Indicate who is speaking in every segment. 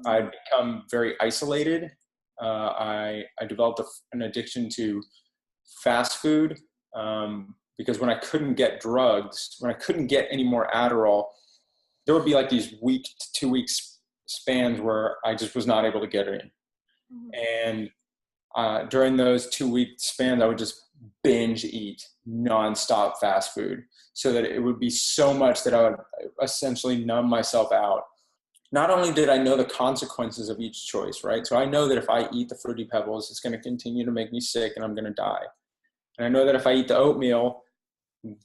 Speaker 1: I'd become very isolated. I developed an addiction to fast food because when I couldn't get drugs, when I couldn't get any more Adderall, there would be like these week to 2 weeks spans where I just was not able to get it in. And during those 2 week spans, I would just binge eat nonstop fast food so that it would be so much that I would essentially numb myself out. Not only did I know the consequences of each choice, right? So I know that if I eat the Fruity Pebbles, it's going to continue to make me sick and I'm going to die. And I know that if I eat the oatmeal,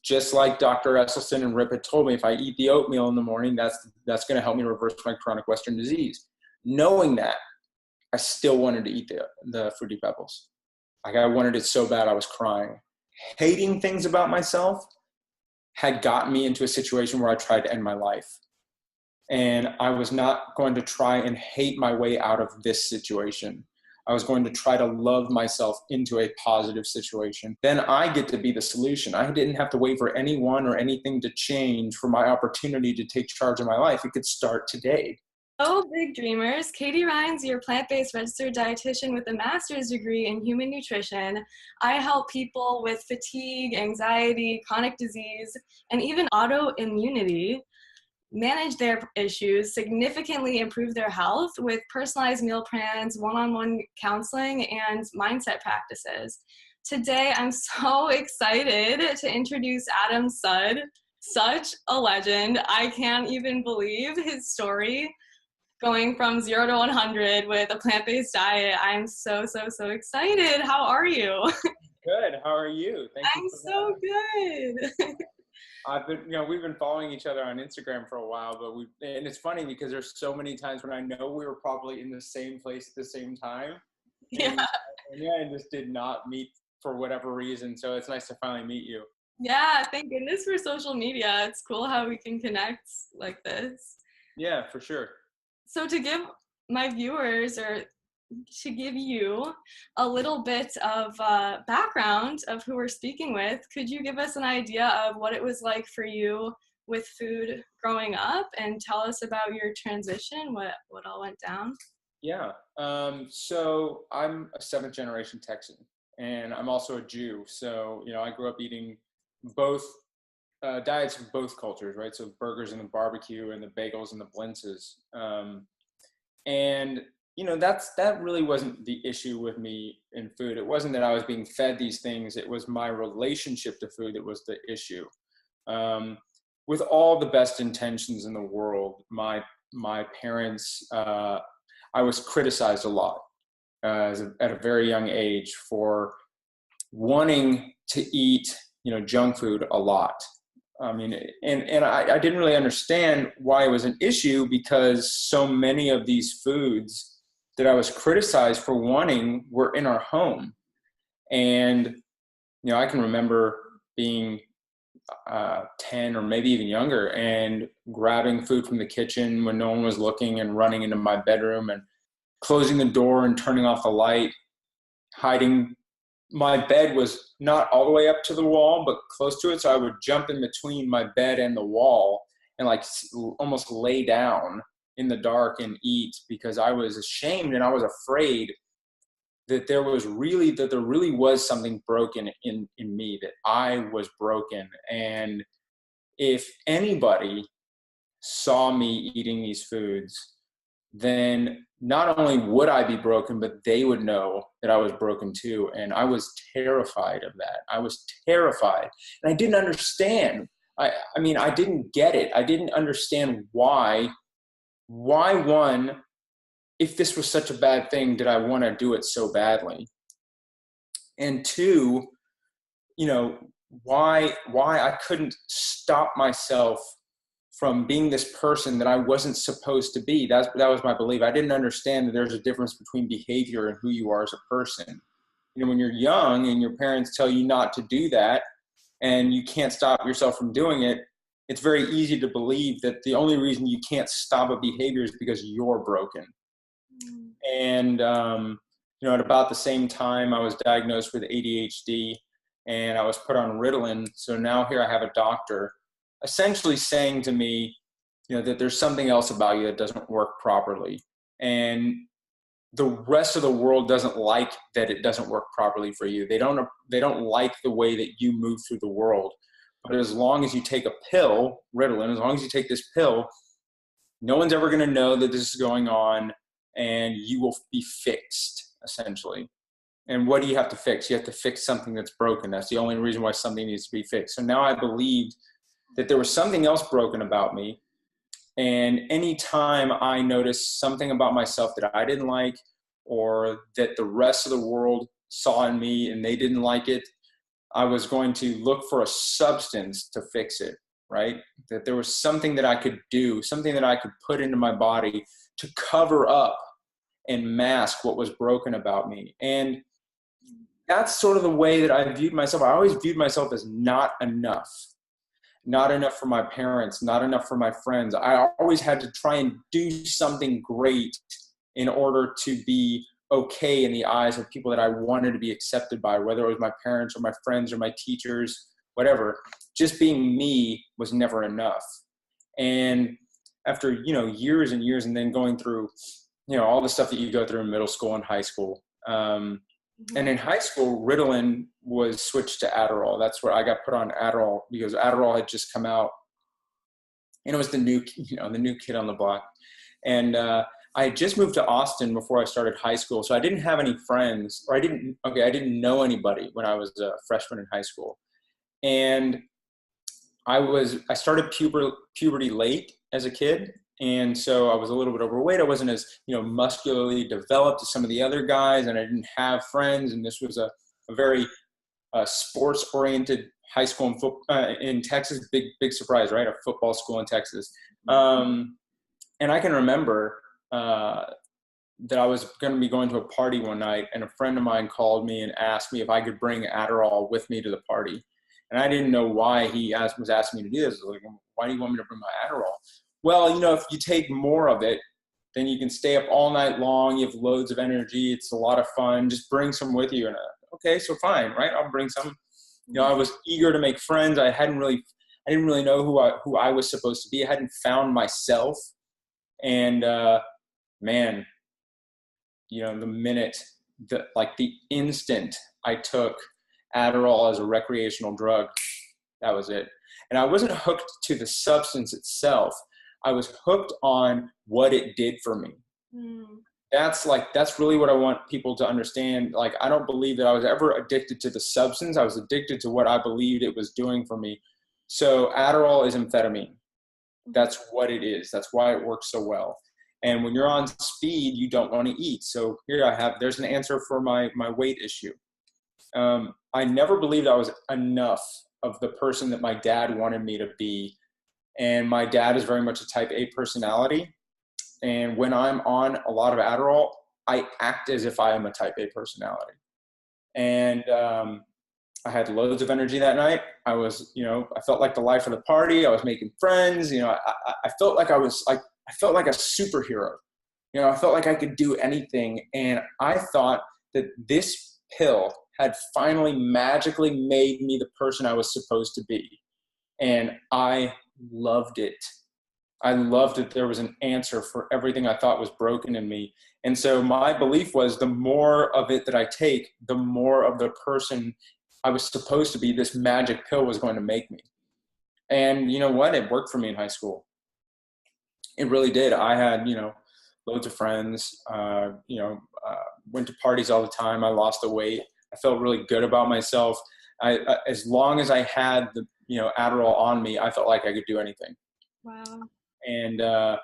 Speaker 1: just like Dr. Escalation and Rip had told me, if I eat the oatmeal in the morning, that's going to help me reverse my chronic Western disease. Knowing that, I still wanted to eat the Fruity Pebbles. Like I wanted it so bad I was crying. Hating things about myself had gotten me into a situation where I tried to end my life. And I was not going to try and hate my way out of this situation. I was going to try to love myself into a positive situation. Then I get to be the solution. I didn't have to wait for anyone or anything to change for my opportunity to take charge of my life. It could start today.
Speaker 2: Hello, big dreamers. Katie Rhines, your plant-based registered dietitian with a master's degree in human nutrition. I help people with fatigue, anxiety, chronic disease, and even autoimmunity manage their issues, significantly improve their health with personalized meal plans, one-on-one counseling, and mindset practices. Today, I'm so excited to introduce Adam Sud, such a legend. I can't even believe his story. Going from 0 to 100 with a plant-based diet. I'm so excited. How are you?
Speaker 1: Good. How are you?
Speaker 2: I'm so good.
Speaker 1: We've been following each other on Instagram for a while, and it's funny because there's so many times when I know we were probably in the same place at the same time. And just did not meet for whatever reason. So it's nice to finally meet you.
Speaker 2: Yeah, thank goodness for social media. It's cool how we can connect like this.
Speaker 1: Yeah, for sure.
Speaker 2: So to give my viewers, or to give you a little bit of background of who we're speaking with, could you give us an idea of what it was like for you with food growing up and tell us about your transition, what all went down?
Speaker 1: Yeah. So I'm a 7th generation Texan and I'm also a Jew. So, I grew up eating both diets of both cultures, right? So burgers and the barbecue and the bagels and the blintzes. That really wasn't the issue with me in food. It wasn't that I was being fed these things. It was my relationship to food that was the issue. With all the best intentions in the world, my parents, I was criticized a lot at a very young age for wanting to eat, junk food a lot. I mean, and I didn't really understand why it was an issue because so many of these foods that I was criticized for wanting were in our home. And, I can remember being 10 or maybe even younger and grabbing food from the kitchen when no one was looking and running into my bedroom and closing the door and turning off the light, hiding. My bed was not all the way up to the wall, but close to it. So I would jump in between my bed and the wall and almost lay down in the dark and eat because I was ashamed and I was afraid that there really was something broken in me, that I was broken. And if anybody saw me eating these foods, then not only would I be broken, but they would know that I was broken too. And I was terrified of that. I was terrified. And I didn't understand. I didn't get it. I didn't understand why one, if this was such a bad thing, did I want to do it so badly? And two, why I couldn't stop myself from being this person that I wasn't supposed to be. That was my belief. I didn't understand that there's a difference between behavior and who you are as a person. When you're young and your parents tell you not to do that and you can't stop yourself from doing it, it's very easy to believe that the only reason you can't stop a behavior is because you're broken. And, at about the same time, I was diagnosed with ADHD and I was put on Ritalin. So now here I have a doctor essentially saying to me, that there's something else about you that doesn't work properly. And the rest of the world doesn't like that it doesn't work properly for you. They don't like the way that you move through the world. But as long as you take a pill, Ritalin, as long as you take this pill, no one's ever going to know that this is going on, and you will be fixed, essentially. And what do you have to fix? You have to fix something that's broken. That's the only reason why something needs to be fixed. So now I believed that there was something else broken about me. And anytime I noticed something about myself that I didn't like, or that the rest of the world saw in me and they didn't like it, I was going to look for a substance to fix it, right? That there was something that I could do, something that I could put into my body to cover up and mask what was broken about me. And that's sort of the way that I viewed myself. I always viewed myself as not enough. Not enough for my parents, not enough for my friends. I always had to try and do something great in order to be okay in the eyes of people that I wanted to be accepted by, whether it was my parents or my friends or my teachers, whatever. Just being me was never enough. And after, years and years, and then going through, all the stuff that you go through in middle school and high school, and in high school, Ritalin was switched to Adderall. That's where I got put on Adderall, because Adderall had just come out, and it was the new kid on the block. And I had just moved to Austin before I started high school, so I didn't have any friends, or I didn't know anybody when I was a freshman in high school. And I started puberty late as a kid. And so I was a little bit overweight. I wasn't as, muscularly developed as some of the other guys, and I didn't have friends. And this was a very sports-oriented high school in Texas. Big surprise, right? A football school in Texas. And I can remember that I was going to be going to a party one night, and a friend of mine called me and asked me if I could bring Adderall with me to the party. And I didn't know why he was asking me to do this. I was like, why do you want me to bring my Adderall? Well, if you take more of it, then you can stay up all night long. You have loads of energy. It's a lot of fun. Just bring some with you. And okay, so fine, right? I'll bring some. I was eager to make friends. I didn't really know who I was supposed to be. I hadn't found myself. And man, the instant I took Adderall as a recreational drug, that was it. And I wasn't hooked to the substance itself. I was hooked on what it did for me. That's really what I want people to understand. Like, I don't believe that I was ever addicted to the substance. I was addicted to what I believed it was doing for me. So Adderall is amphetamine. That's what it is. That's why it works so well. And when you're on speed, you don't want to eat. So there's an answer for my weight issue. I never believed I was enough of the person that my dad wanted me to be. And my dad is very much a type A personality. And when I'm on a lot of Adderall, I act as if I am a type A personality. And I had loads of energy that night. I was, I felt like the life of the party. I was making friends. I felt like I felt like a superhero. I felt like I could do anything. And I thought that this pill had finally magically made me the person I was supposed to be. And I loved it. I loved that there was an answer for everything I thought was broken in me. And so my belief was, the more of it that I take, the more of the person I was supposed to be, this magic pill was going to make me. And you know what? It worked for me in high school. It really did. I had, loads of friends, went to parties all the time. I lost the weight. I felt really good about myself. As long as I had the, Adderall on me, I felt like I could do anything.
Speaker 2: Wow.
Speaker 1: And, I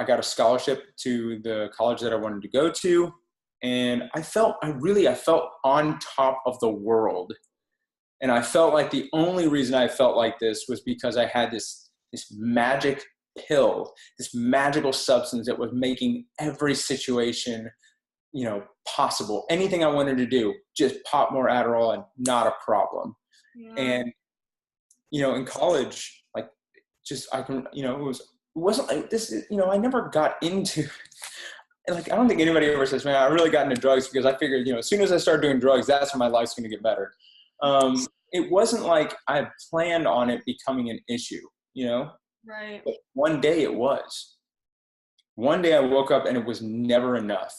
Speaker 1: got a scholarship to the college that I wanted to go to. And I felt on top of the world. And I felt like the only reason I felt like this was because I had this magic pill, this magical substance that was making every situation, possible. Anything I wanted to do, just pop more Adderall and not a problem. Yeah. And, in college, it wasn't like this, I never got into, I don't think anybody ever says, man, I really got into drugs because I figured, as soon as I start doing drugs, that's when my life's going to get better. It wasn't like I planned on it becoming an issue,
Speaker 2: Right.
Speaker 1: But one day it was. one day I woke up and it was never enough.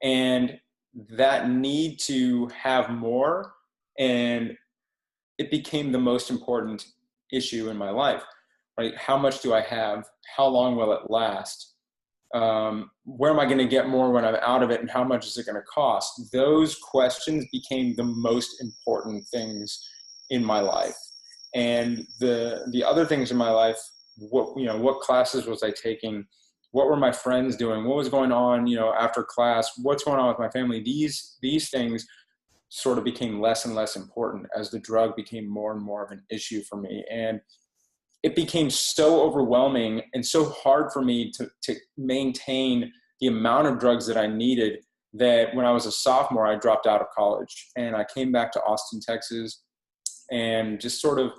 Speaker 1: And that need to have more, and it became the most important issue in my life, right? How much do I have? How long will it last? Where am I going to get more when I'm out of it? And how much is it going to cost? Those questions became the most important things in my life. And the other things in my life, what classes was I taking? What were my friends doing? What was going on, after class? What's going on with my family? These things sort of became less and less important as the drug became more and more of an issue for me. And it became so overwhelming and so hard for me to maintain the amount of drugs that I needed, that when I was a sophomore, I dropped out of college and I came back to Austin, Texas, and just sort of,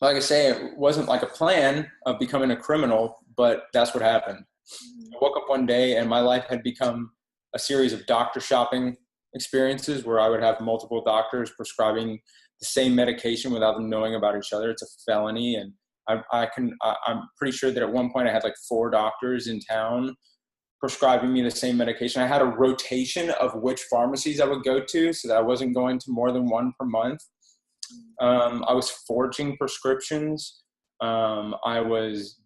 Speaker 1: like I say, it wasn't like a plan of becoming a criminal, but that's what happened. I woke up one day and my life had become a series of doctor shopping experiences where I would have multiple doctors prescribing the same medication without them knowing about each other. It's a felony. And I'm pretty sure that at one point I had like 4 doctors in town prescribing me the same medication. I had a rotation of which pharmacies I would go to so that I wasn't going to more than one per month. I was forging prescriptions. I was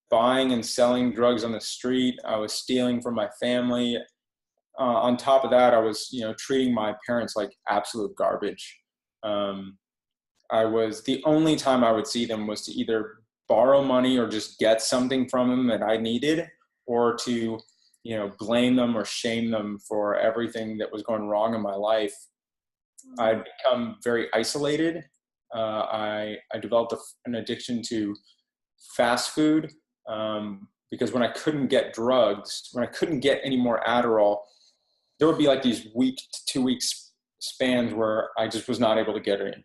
Speaker 1: buying and selling drugs on the street. I was stealing from my family. On top of that, I was, treating my parents like absolute garbage. The only time I would see them was to either borrow money or just get something from them that I needed, or to, blame them or shame them for everything that was going wrong in my life. I'd become very isolated. I developed an addiction to fast food, because when I couldn't get drugs, when I couldn't get any more Adderall, there would be like these week to 2 weeks spans where I just was not able to get it in.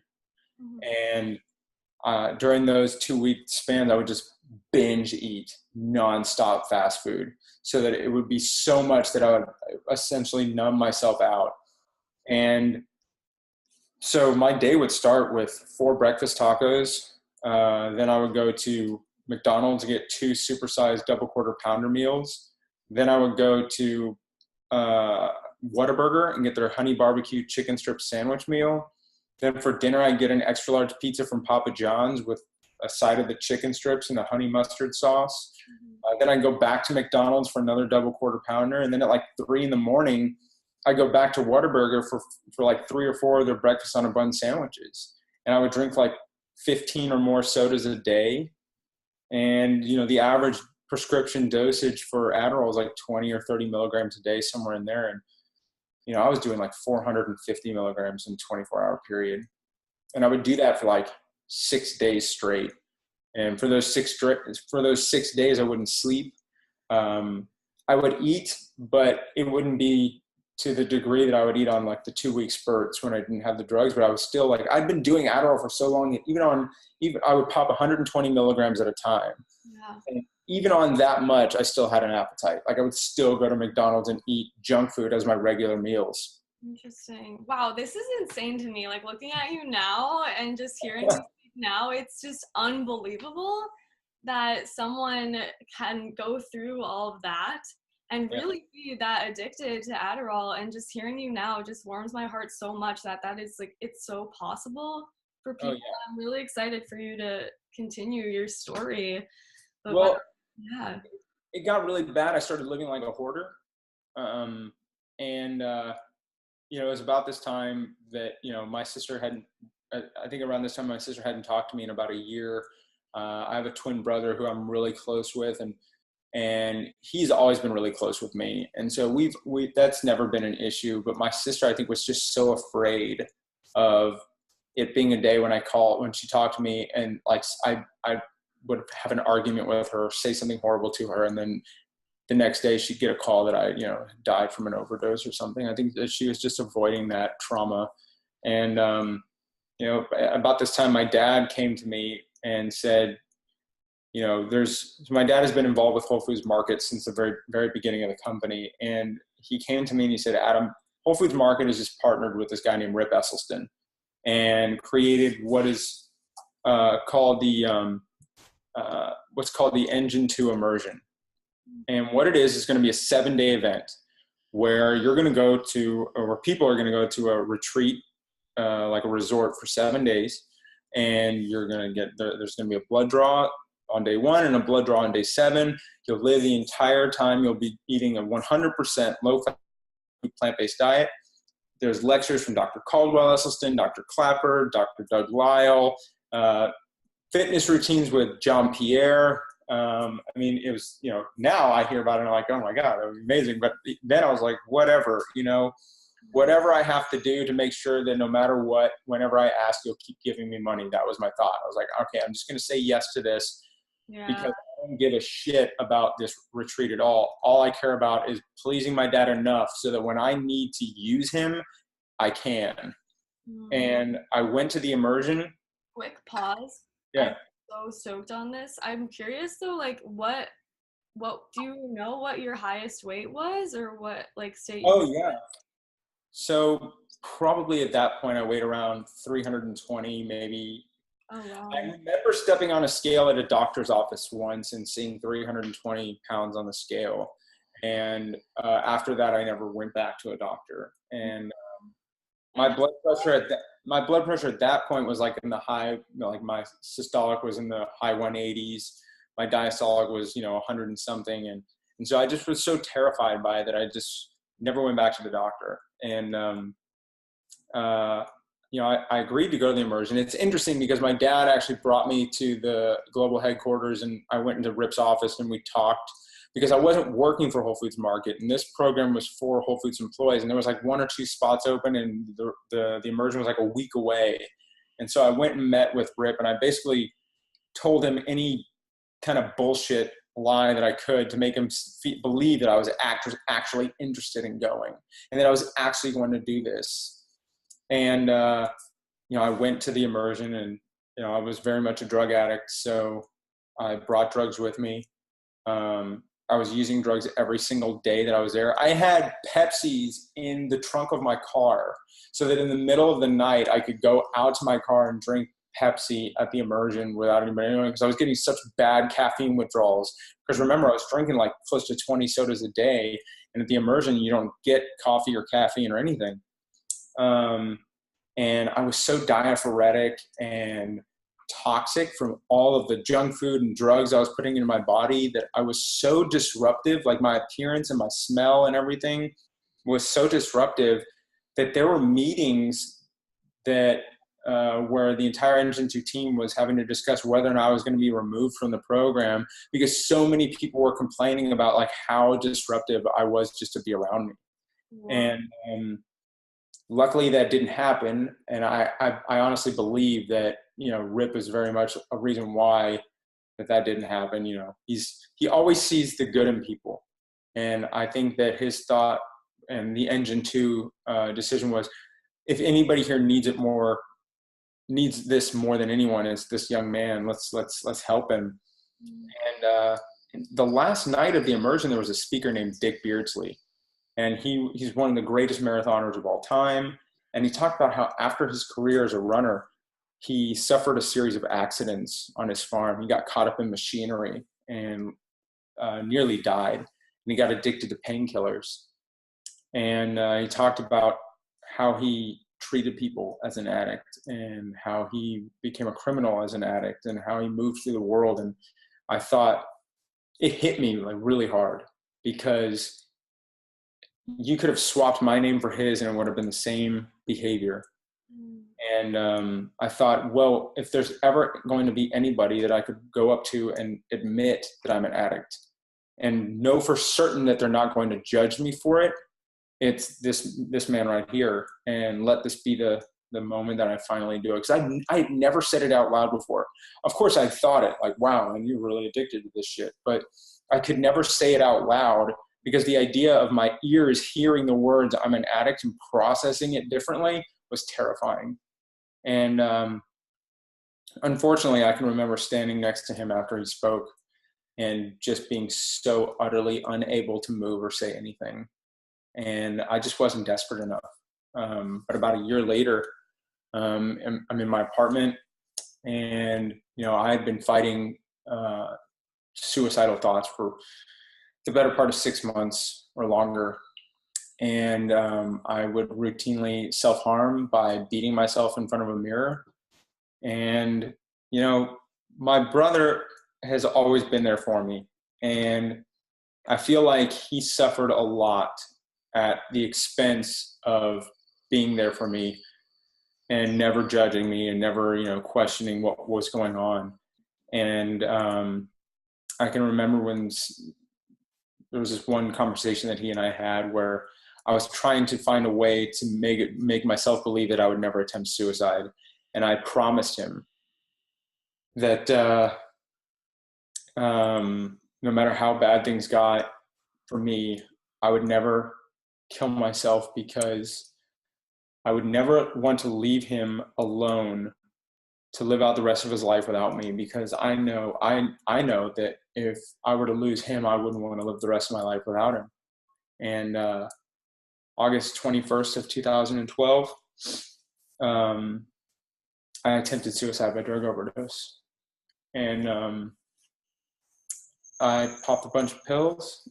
Speaker 1: And during those 2 week spans, I would just binge eat nonstop fast food so that it would be so much that I would essentially numb myself out. And so my day would start with 4 breakfast tacos. Then I would go to McDonald's and get 2 supersized double quarter pounder meals. Then I would go to Whataburger and get their honey barbecue chicken strip sandwich meal. Then for dinner, I'd get an extra large pizza from Papa John's with a side of the chicken strips and the honey mustard sauce. Then I'd go back to McDonald's for another double quarter pounder. And then at like 3 a.m, I go back to Whataburger for like 3 or 4 of their breakfast on a bun sandwiches. And I would drink like 15 or more sodas a day. And, the average prescription dosage for Adderall is like 20 or 30 milligrams a day, somewhere in there. And, I was doing like 450 milligrams in a 24-hour period. And I would do that for like 6 days straight. And for those 6 days, I wouldn't sleep. I would eat, but it wouldn't be to the degree that I would eat on like the 2-week spurts when I didn't have the drugs. But I was still like, I'd been doing Adderall for so long that even I would pop 120 milligrams at a time.
Speaker 2: Yeah.
Speaker 1: And even on that much, I still had an appetite. Like I would still go to McDonald's and eat junk food as my regular meals.
Speaker 2: Interesting. Wow, this is insane to me. Like looking at you now and just hearing you speak now, it's just unbelievable that someone can go through all of that and really be that addicted to Adderall. And just hearing you now just warms my heart so much that is like, it's so possible for people. I'm really excited for you to continue your story. But
Speaker 1: well,
Speaker 2: yeah,
Speaker 1: it got really bad. I started living like a hoarder. It was about this time that, my sister I think around this time, my sister hadn't talked to me in about a year. I have a twin brother who I'm really close with, and he's always been really close with me. And so that's never been an issue, but my sister, I think, was just so afraid of it being a day when she talked to me and like, I would have an argument with her, say something horrible to her. And then the next day she'd get a call that I, died from an overdose or something. I think that she was just avoiding that trauma. And, about this time, my dad came to me and said, my dad has been involved with Whole Foods Market since the very, very beginning of the company. And he came to me and he said, Adam, Whole Foods Market has just partnered with this guy named Rip Esselstyn and created what is called the Engine 2 immersion. And what it is going to be a 7-day event where you're going to go to, or where people are going to go to a retreat, like a resort for 7 days. And you're going to get, there's going to be a blood draw on day 1 and a blood draw on day 7. You'll live the entire time. You'll be eating a 100% low-fat plant-based diet. There's lectures from Dr. Caldwell Esselstyn, Dr. Clapper, Dr. Doug Lyle, fitness routines with John Pierre. I mean, it was, now I hear about it and I'm like, oh my God, that was amazing. But then I was like, whatever, whatever I have to do to make sure that no matter what, whenever I ask, you'll keep giving me money. That was my thought. I was like, okay, I'm just going to say yes to this because I don't give a shit about this retreat at all. All I care about is pleasing my dad enough so that when I need to use him, I can. And I went to the immersion.
Speaker 2: Quick pause.
Speaker 1: Yeah.
Speaker 2: I'm so stoked on this. I'm curious though, like what do you know what your highest weight was, or what like state?
Speaker 1: Oh yeah. So probably at that point I weighed around 320 maybe.
Speaker 2: Oh wow.
Speaker 1: I remember stepping on a scale at a doctor's office once and seeing 320 pounds on the scale. And after that, I never went back to a doctor. And my blood pressure at that point was like in the high, like my systolic was in the high 180s. My diastolic was, 100 and something. And so I just was so terrified by it that I just never went back to the doctor. And, I agreed to go to the immersion. It's interesting because my dad actually brought me to the global headquarters, and I went into Rip's office and we talked because I wasn't working for Whole Foods Market, and this program was for Whole Foods employees, and there was like 1 or 2 spots open, and the immersion was like a week away. And so I went and met with Rip, and I basically told him any kind of bullshit lie that I could to make him believe that I was actually interested in going and that I was actually going to do this. And, I went to the immersion, and, I was very much a drug addict. So I brought drugs with me. I was using drugs every single day that I was there. I had Pepsis in the trunk of my car so that in the middle of the night, I could go out to my car and drink Pepsi at the immersion without anybody knowing, because I was getting such bad caffeine withdrawals. Because remember, I was drinking like close to 20 sodas a day. And at the immersion, you don't get coffee or caffeine or anything. And I was so diaphoretic and toxic from all of the junk food and drugs I was putting into my body that I was so disruptive, like my appearance and my smell and everything was so disruptive that there were meetings that where the entire Engine 2 team was having to discuss whether or not I was going to be removed from the program because so many people were complaining about like how disruptive I was just to be around me. Yeah. And luckily that didn't happen. And I honestly believe that, Rip is very much a reason why that didn't happen. He always sees the good in people. And I think that his thought and the Engine 2 decision was, if anybody here needs this more than anyone, it's this young man. Let's help him. And the last night of the immersion, there was a speaker named Dick Beardsley. And he's one of the greatest marathoners of all time. And he talked about how after his career as a runner, he suffered a series of accidents on his farm. He got caught up in machinery and nearly died. And he got addicted to painkillers. And he talked about how he treated people as an addict and how he became a criminal as an addict and how he moved through the world. And I thought it hit me like really hard because you could have swapped my name for his and it would have been the same behavior. And I thought, well, if there's ever going to be anybody that I could go up to and admit that I'm an addict and know for certain that they're not going to judge me for it, it's this man right here. And let this be the moment that I finally do it. Because I had never said it out loud before. Of course, I thought it like, wow, and you're really addicted to this shit. But I could never say it out loud because the idea of my ears hearing the words I'm an addict and processing it differently was terrifying. And unfortunately, I can remember standing next to him after he spoke and just being so utterly unable to move or say anything. And I just wasn't desperate enough. But about a year later, I'm in my apartment and, I had been fighting suicidal thoughts for the better part of 6 months or longer. And I would routinely self-harm by beating myself in front of a mirror. And, you know, my brother has always been there for me. And I feel like he suffered a lot at the expense of being there for me and never judging me and never, you know, questioning what was going on. And I can remember when there was this one conversation that he and I had where I was trying to find a way to make myself believe that I would never attempt suicide. And I promised him that no matter how bad things got for me, I would never kill myself, because I would never want to leave him alone to live out the rest of his life without me, because I know that if I were to lose him, I wouldn't want to live the rest of my life without him. And August 21st of 2012, I attempted suicide by drug overdose. And I popped a bunch of pills,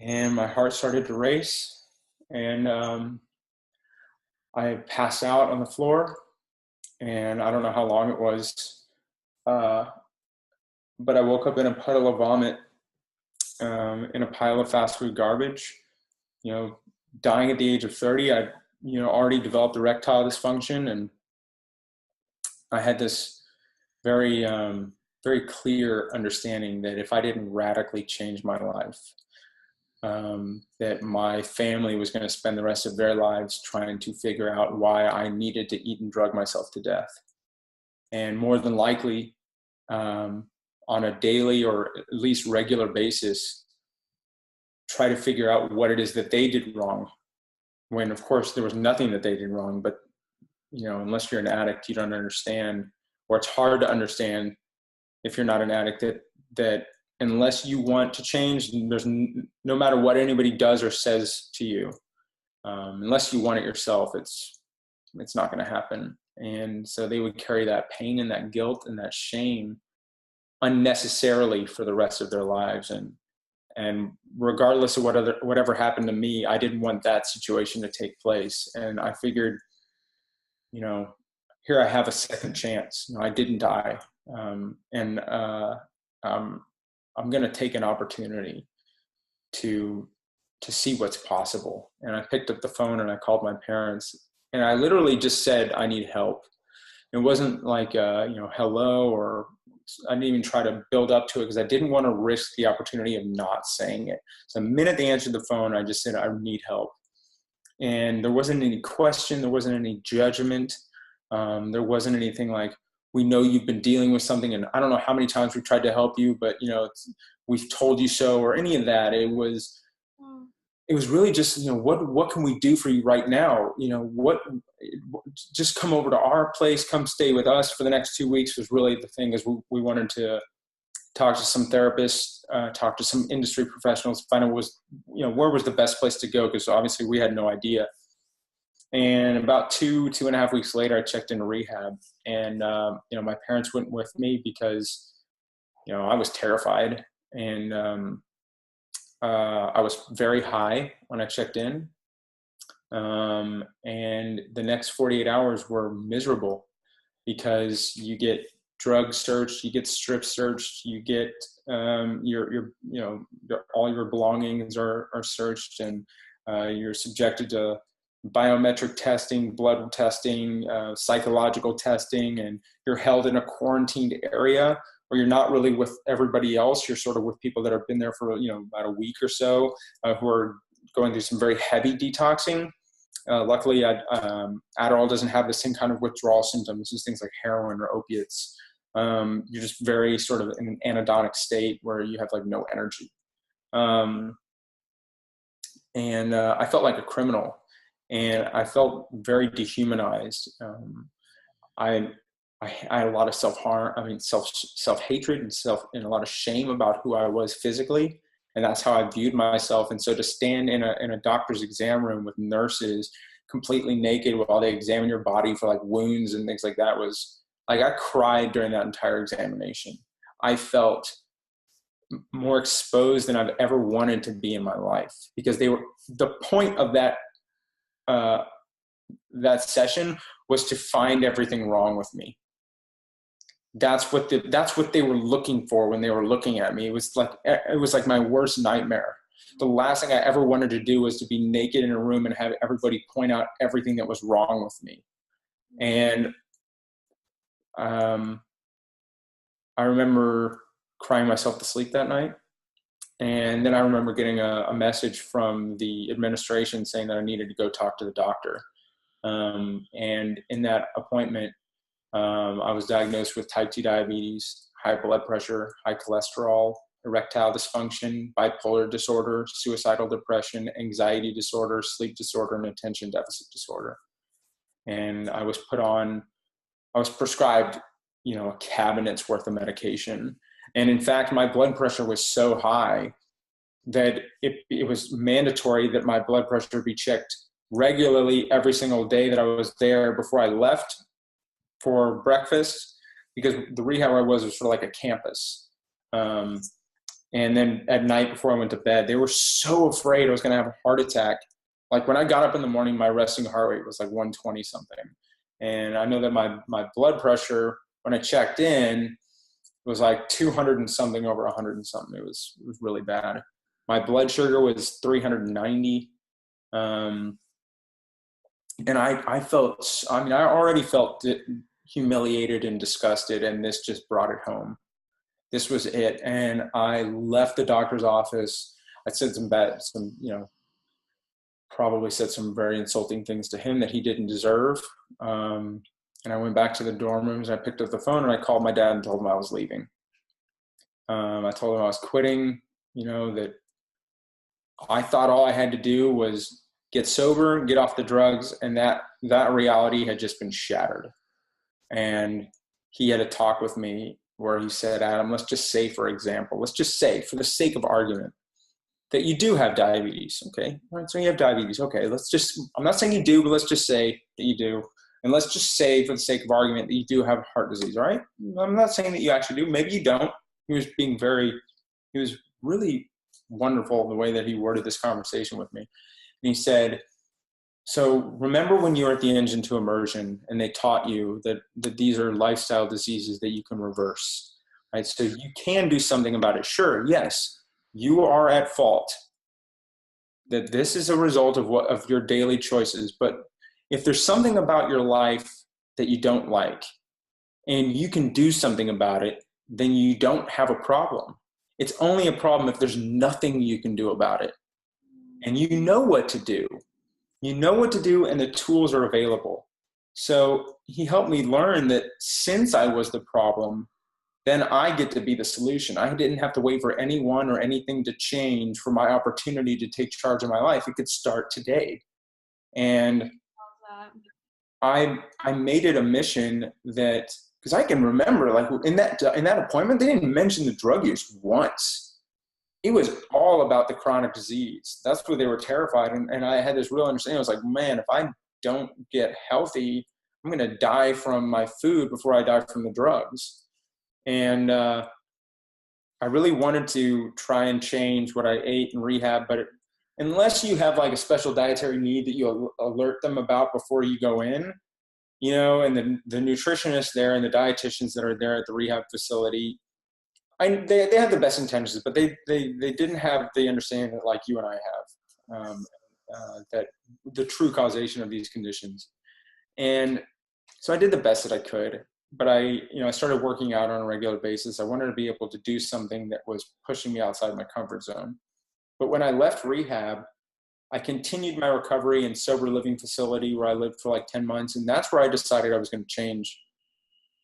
Speaker 1: and my heart started to race, and I passed out on the floor, and I don't know how long it was, but I woke up in a puddle of vomit, in a pile of fast food garbage. You know, dying at the age of 30, I, you know, already developed erectile dysfunction, and I had this very, very clear understanding that if I didn't radically change my life, that my family was going to spend the rest of their lives trying to figure out why I needed to eat and drug myself to death. And more than likely, on a daily or at least regular basis, try to figure out what it is that they did wrong, when of course there was nothing that they did wrong. But, you know, unless you're an addict, you don't understand, or it's hard to understand if you're not an addict, that unless you want to change, there's no matter what anybody does or says to you, unless you want it yourself, it's not going to happen. And so they would carry that pain and that guilt and that shame unnecessarily for the rest of their lives. And regardless of whatever happened to me, I didn't want that situation to take place. And I figured, you know, here I have a second chance. You know, I didn't die. And I'm going to take an opportunity to see what's possible. And I picked up the phone and I called my parents, and I literally just said, I need help. It wasn't like, you know, hello, or I didn't even try to build up to it, because I didn't want to risk the opportunity of not saying it. So the minute they answered the phone, I just said, I need help. And there wasn't any question. There wasn't any judgment. There wasn't anything like, we know you've been dealing with something, and I don't know how many times we've tried to help you, but, you know, we've told you so, or any of that. It was really just, you know, what can we do for you right now? You know, just come over to our place, come stay with us for the next 2 weeks was really the thing, is we wanted to talk to some therapists, talk to some industry professionals, find out where was the best place to go, because obviously we had no idea. And about 2.5 weeks later, I checked into rehab, and, you know, my parents went with me because, you know, I was terrified, and I was very high when I checked in. And the next 48 hours were miserable, because you get drug searched, you get strip searched, you get, all your belongings are searched, and you're subjected to biometric testing, blood testing, psychological testing, and you're held in a quarantined area where you're not really with everybody else. You're sort of with people that have been there for, you know, about a week or so, who are going through some very heavy detoxing. Luckily, Adderall doesn't have the same kind of withdrawal symptoms as things like heroin or opiates. You're just very sort of in an anhedonic state where you have like no energy. And I felt like a criminal, and I felt very dehumanized. I had a lot of self-harm, self-hatred and a lot of shame about who I was physically. And that's how I viewed myself. And so to stand in a doctor's exam room with nurses completely naked while they examine your body for like wounds and things like that was like, I cried during that entire examination. I felt more exposed than I've ever wanted to be in my life, because the point of that session was to find everything wrong with me. That's what they were looking for when they were looking at me. It was like my worst nightmare. The last thing I ever wanted to do was to be naked in a room and have everybody point out everything that was wrong with me. And I remember crying myself to sleep that night. And then I remember getting a message from the administration saying that I needed to go talk to the doctor. And in that appointment, I was diagnosed with type 2 diabetes, high blood pressure, high cholesterol, erectile dysfunction, bipolar disorder, suicidal depression, anxiety disorder, sleep disorder, and attention deficit disorder. And I was prescribed, a cabinet's worth of medication. And in fact, my blood pressure was so high that it was mandatory that my blood pressure be checked regularly every single day that I was there before I left for breakfast, because the rehab I was sort of like a campus. And then at night before I went to bed, they were so afraid I was going to have a heart attack. Like when I got up in the morning, my resting heart rate was like 120 something. And I know that my blood pressure, when I checked in, was like 200 and something over 100 and something. It was really bad. My blood sugar was 390. And I already felt humiliated and disgusted, and this just brought it home. This was it. And I left the doctor's office. I said probably said some very insulting things to him that he didn't deserve. And I went back to the dorm rooms. I picked up the phone and I called my dad and told him I was leaving. I told him I was quitting, that I thought all I had to do was get sober, get off the drugs, and that reality had just been shattered. And he had a talk with me where he said, Adam, let's just say, for example, for the sake of argument, that you do have diabetes, okay? All right, so you have diabetes, okay, I'm not saying you do, but let's just say that you do. And let's just say, for the sake of argument, that you do have heart disease, all right? I'm not saying that you actually do. Maybe you don't. He was really wonderful in the way that he worded this conversation with me. And he said, so remember when you were at the Engine to Immersion and they taught you that these are lifestyle diseases that you can reverse, right? So you can do something about it. Sure, yes, you are at fault, that this is a result of your daily choices. But if there's something about your life that you don't like and you can do something about it, then you don't have a problem. It's only a problem if there's nothing you can do about it. And you know what to do. You know what to do, and the tools are available. So he helped me learn that since I was the problem, then I get to be the solution. I didn't have to wait for anyone or anything to change for my opportunity to take charge of my life. It could start today. And I made it a mission that, because I can remember, like in that appointment, they didn't mention the drug use once. It was all about the chronic disease. That's what they were terrified. And I had this real understanding. I was like, man, if I don't get healthy, I'm going to die from my food before I die from the drugs. And I really wanted to try and change what I ate in rehab, but unless you have like a special dietary need that you alert them about before you go in, and the nutritionists there and the dietitians that are there at the rehab facility, they have the best intentions, but they didn't have the understanding that like you and I have, that the true causation of these conditions. And so I did the best that I could, but I started working out on a regular basis. I wanted to be able to do something that was pushing me outside my comfort zone. But when I left rehab, I continued my recovery in sober living facility where I lived for like 10 months. And that's where I decided I was going to change,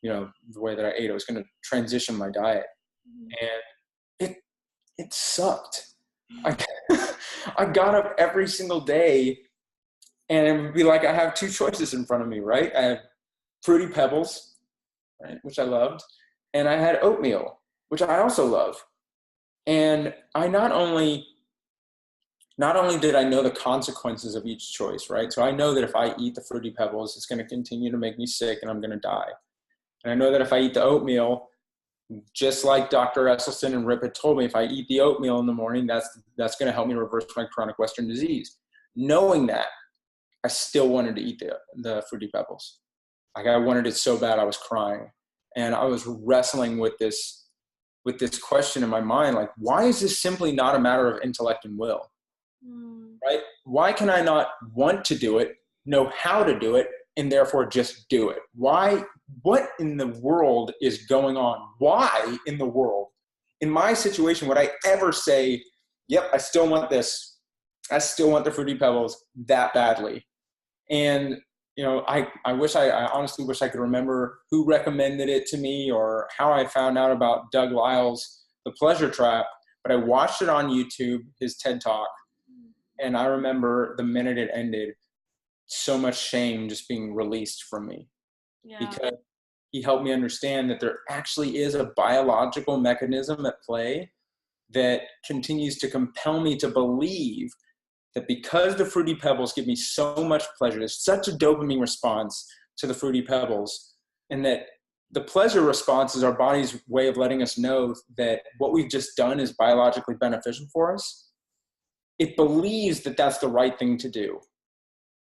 Speaker 1: the way that I ate. I was going to transition my diet. And it sucked. I got up every single day and it would be like, I have two choices in front of me, right? I have Fruity Pebbles, right, which I loved. And I had oatmeal, which I also love. And I not only did I know the consequences of each choice, right? So I know that if I eat the Fruity Pebbles, it's going to continue to make me sick and I'm going to die. And I know that if I eat the oatmeal, Just like Dr. Esselstyn and Rip had told me, if I eat the oatmeal in the morning, that's going to help me reverse my chronic Western disease. Knowing that, I still wanted to eat the Fruity Pebbles. Like, I wanted it so bad I was crying. And I was wrestling with this question in my mind, like, why is this simply not a matter of intellect and will? Right? Why can I not want to do it, know how to do it, and therefore just do it? Why? What in the world is going on? Why in the world, in my situation, would I ever say, yep, I still want this. I still want the Fruity Pebbles that badly. And, I honestly wish I could remember who recommended it to me or how I found out about Doug Lyle's The Pleasure Trap, but I watched it on YouTube, his TED Talk. And I remember the minute it ended, so much shame just being released from me. Yeah. Because he helped me understand that there actually is a biological mechanism at play that continues to compel me to believe that because the Fruity Pebbles give me so much pleasure, there's such a dopamine response to the Fruity Pebbles, and that the pleasure response is our body's way of letting us know that what we've just done is biologically beneficial for us. It believes that that's the right thing to do.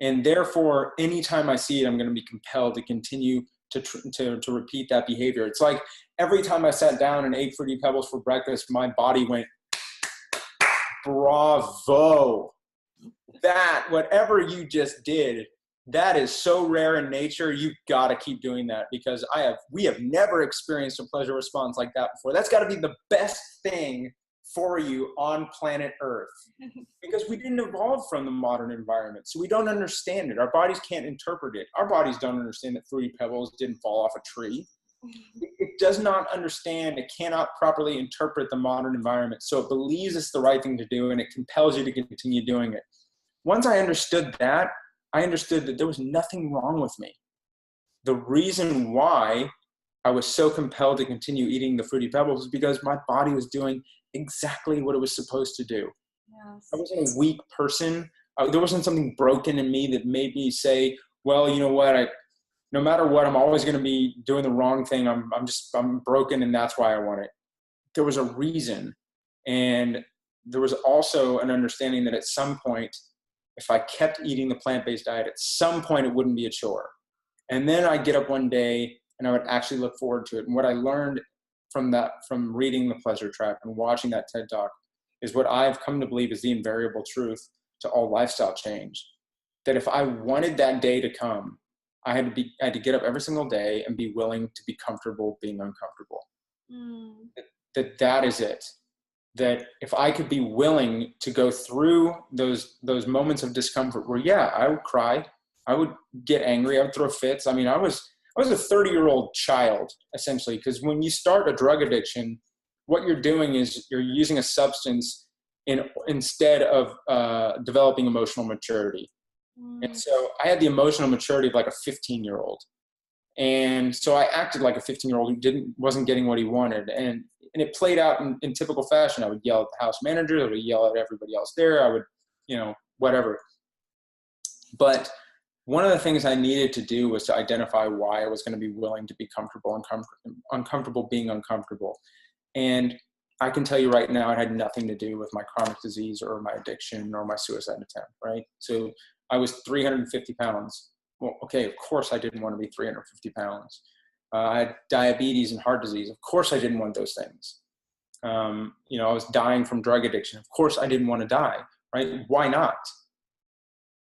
Speaker 1: And therefore, anytime I see it, I'm going to be compelled to continue to repeat that behavior. It's like every time I sat down and ate Fruity Pebbles for breakfast, my body went, bravo. That, whatever you just did, that is so rare in nature. You've got to keep doing that, because we have never experienced a pleasure response like that before. That's got to be the best thing for you on planet Earth, because we didn't evolve from the modern environment. So we don't understand it. Our bodies can't interpret it. Our bodies don't understand that Fruity Pebbles didn't fall off a tree. It does not understand. It cannot properly interpret the modern environment. So it believes it's the right thing to do, and it compels you to continue doing it. Once I understood that, I understood that there was nothing wrong with me. The reason why I was so compelled to continue eating the Fruity Pebbles was because my body was doing exactly what it was supposed to do. Yes. I wasn't a weak person. There wasn't something broken in me that made me say, well, you know what, no matter what, I'm always going to be doing the wrong thing. I'm broken, and that's why I want it. There was a reason. And there was also an understanding that at some point, if I kept eating the plant-based diet, at some point it wouldn't be a chore. And then I'd get up one day and I would actually look forward to it. And what I learned from reading The Pleasure Trap and watching that TED Talk, is what I've come to believe is the invariable truth to all lifestyle change. That if I wanted that day to come, I had to get up every single day and be willing to be comfortable being uncomfortable. That is it. That if I could be willing to go through those moments of discomfort where, yeah, I would cry, I would get angry, I would throw fits. I mean, I was a 30-year-old child, essentially, because when you start a drug addiction, what you're doing is you're using a substance instead of developing emotional maturity. And so I had the emotional maturity of like a 15-year-old. And so I acted like a 15-year-old who wasn't getting what he wanted. And it played out in typical fashion. I would yell at the house manager. I would yell at everybody else there. I would, whatever. But one of the things I needed to do was to identify why I was going to be willing to be comfortable and uncomfortable being uncomfortable. And I can tell you right now, it had nothing to do with my chronic disease or my addiction or my suicide attempt, right? So I was 350 pounds. Well, okay, of course I didn't want to be 350 pounds. I had diabetes and heart disease. Of course I didn't want those things. I was dying from drug addiction. Of course I didn't want to die, right? Why not?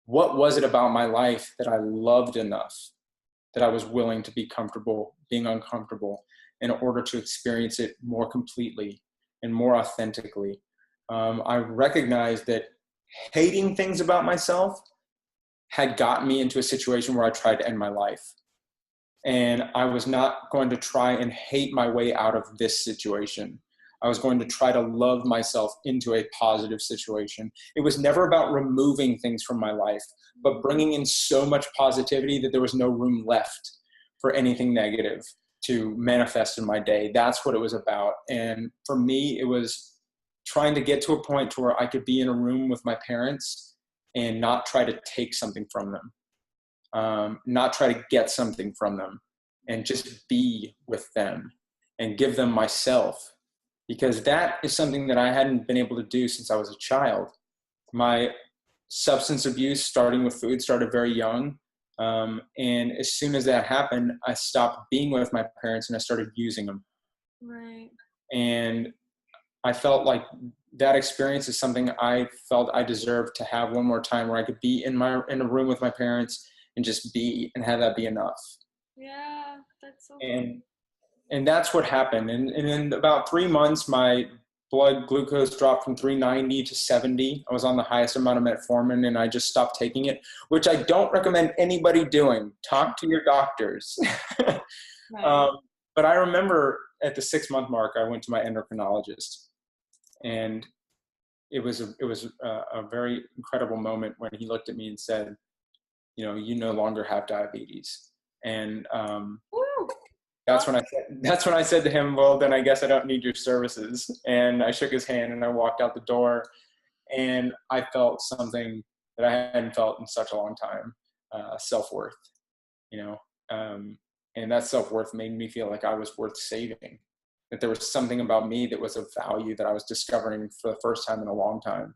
Speaker 1: What was it about my life that I loved enough that I was willing to be comfortable being uncomfortable in order to experience it more completely and more authentically? I recognized that hating things about myself had gotten me into a situation where I tried to end my life. And I was not going to try and hate my way out of this situation. I was going to try to love myself into a positive situation. It was never about removing things from my life, but bringing in so much positivity that there was no room left for anything negative to manifest in my day. That's what it was about. And for me, it was trying to get to a point to where I could be in a room with my parents and not try to take something from them, not try to get something from them, and just be with them. and give them myself, because that is something that I hadn't been able to do since I was a child. My substance abuse, starting with food, started very young. And as soon as that happened, I stopped being with my parents and I started using them.
Speaker 2: Right.
Speaker 1: And I felt like that experience is something I felt I deserved to have one more time, where I could be in a room with my parents and just be, and have that be enough.
Speaker 2: Yeah, that's so cool.
Speaker 1: And that's what happened. And in about 3 months, my blood glucose dropped from 390 to 70. I was on the highest amount of metformin, and I just stopped taking it, which I don't recommend anybody doing. Talk to your doctors.
Speaker 2: Right.
Speaker 1: But I remember at the 6-month mark, I went to my endocrinologist, and it was a very incredible moment when he looked at me and said, you no longer have diabetes. And
Speaker 2: Woo!
Speaker 1: that's when I said to him, well, then I guess I don't need your services. And I shook his hand and I walked out the door, and I felt something that I hadn't felt in such a long time, self-worth, you know, and that self-worth made me feel like I was worth saving, that there was something about me that was of value that I was discovering for the first time in a long time.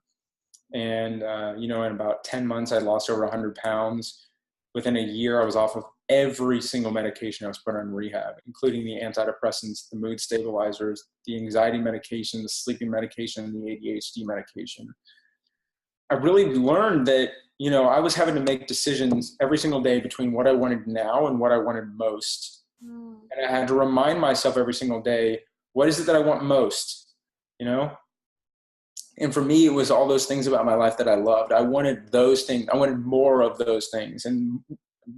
Speaker 1: And, in about 10 months, I lost over 100 pounds. Within a year, I was off of every single medication I was put on rehab, including the antidepressants, the mood stabilizers, the anxiety medication, the sleeping medication, and the ADHD medication. I really learned that, I was having to make decisions every single day between what I wanted now and what I wanted most.
Speaker 2: Mm.
Speaker 1: And I had to remind myself every single day, what is it that I want most? And for me, it was all those things about my life that I loved. I wanted those things. I wanted more of those things. And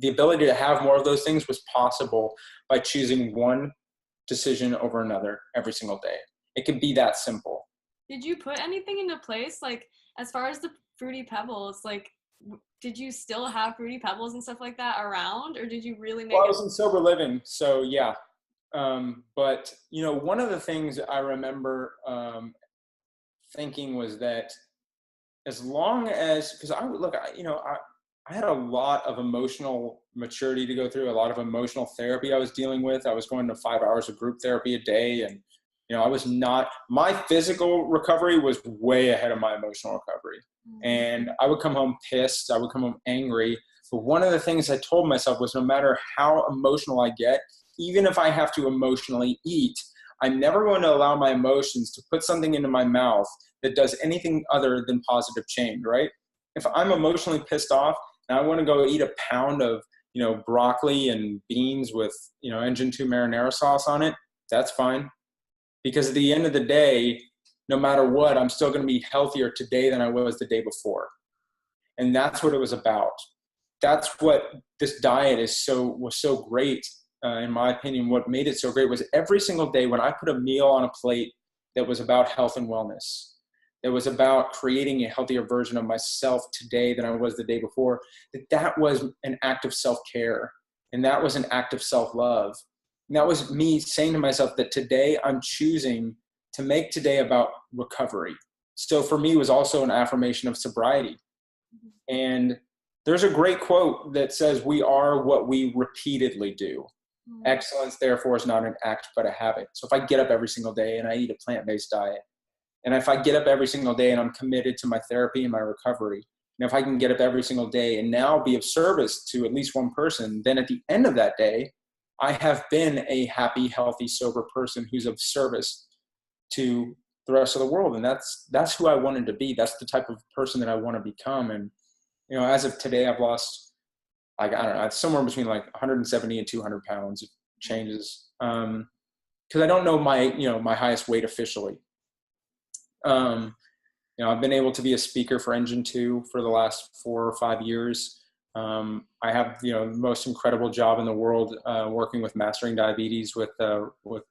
Speaker 1: the ability to have more of those things was possible by choosing one decision over another every single day. It could be that simple.
Speaker 2: Did you put anything into place, like as far as the Fruity Pebbles, like did you still have Fruity Pebbles and stuff like that around, or did you really make
Speaker 1: Well, I
Speaker 2: it?
Speaker 1: was in sober living, so yeah. But one of the things I remember thinking was that, as long as, because I had a lot of emotional maturity to go through, a lot of emotional therapy I was dealing with. I was going to 5 hours of group therapy a day, and I was not, my physical recovery was way ahead of my emotional recovery. And I would come home pissed, I would come home angry. But one of the things I told myself was, no matter how emotional I get, even if I have to emotionally eat, I'm never going to allow my emotions to put something into my mouth that does anything other than positive change, right? If I'm emotionally pissed off and I want to go eat a pound of, broccoli and beans with, Engine 2 marinara sauce on it, that's fine. Because at the end of the day, no matter what, I'm still going to be healthier today than I was the day before. And that's what it was about. That's what this diet was so great. In my opinion, what made it so great was every single day when I put a meal on a plate that was about health and wellness, that was about creating a healthier version of myself today than I was the day before, that was an act of self-care. And that was an act of self-love. And that was me saying to myself that today I'm choosing to make today about recovery. So for me, it was also an affirmation of sobriety. And there's a great quote that says, we are what we repeatedly do. Excellence, therefore, is not an act, but a habit. So if I get up every single day and I eat a plant-based diet, and if I get up every single day and I'm committed to my therapy and my recovery, and if I can get up every single day and now be of service to at least one person, then at the end of that day, I have been a happy, healthy, sober person who's of service to the rest of the world. And that's who I wanted to be. That's the type of person that I want to become. And, as of today, I've lost, I don't know, it's somewhere between like 170 and 200 pounds. It changes. Cause I don't know my highest weight officially. I've been able to be a speaker for Engine 2 for the last 4 or 5 years. I have, the most incredible job in the world, working with mastering diabetes with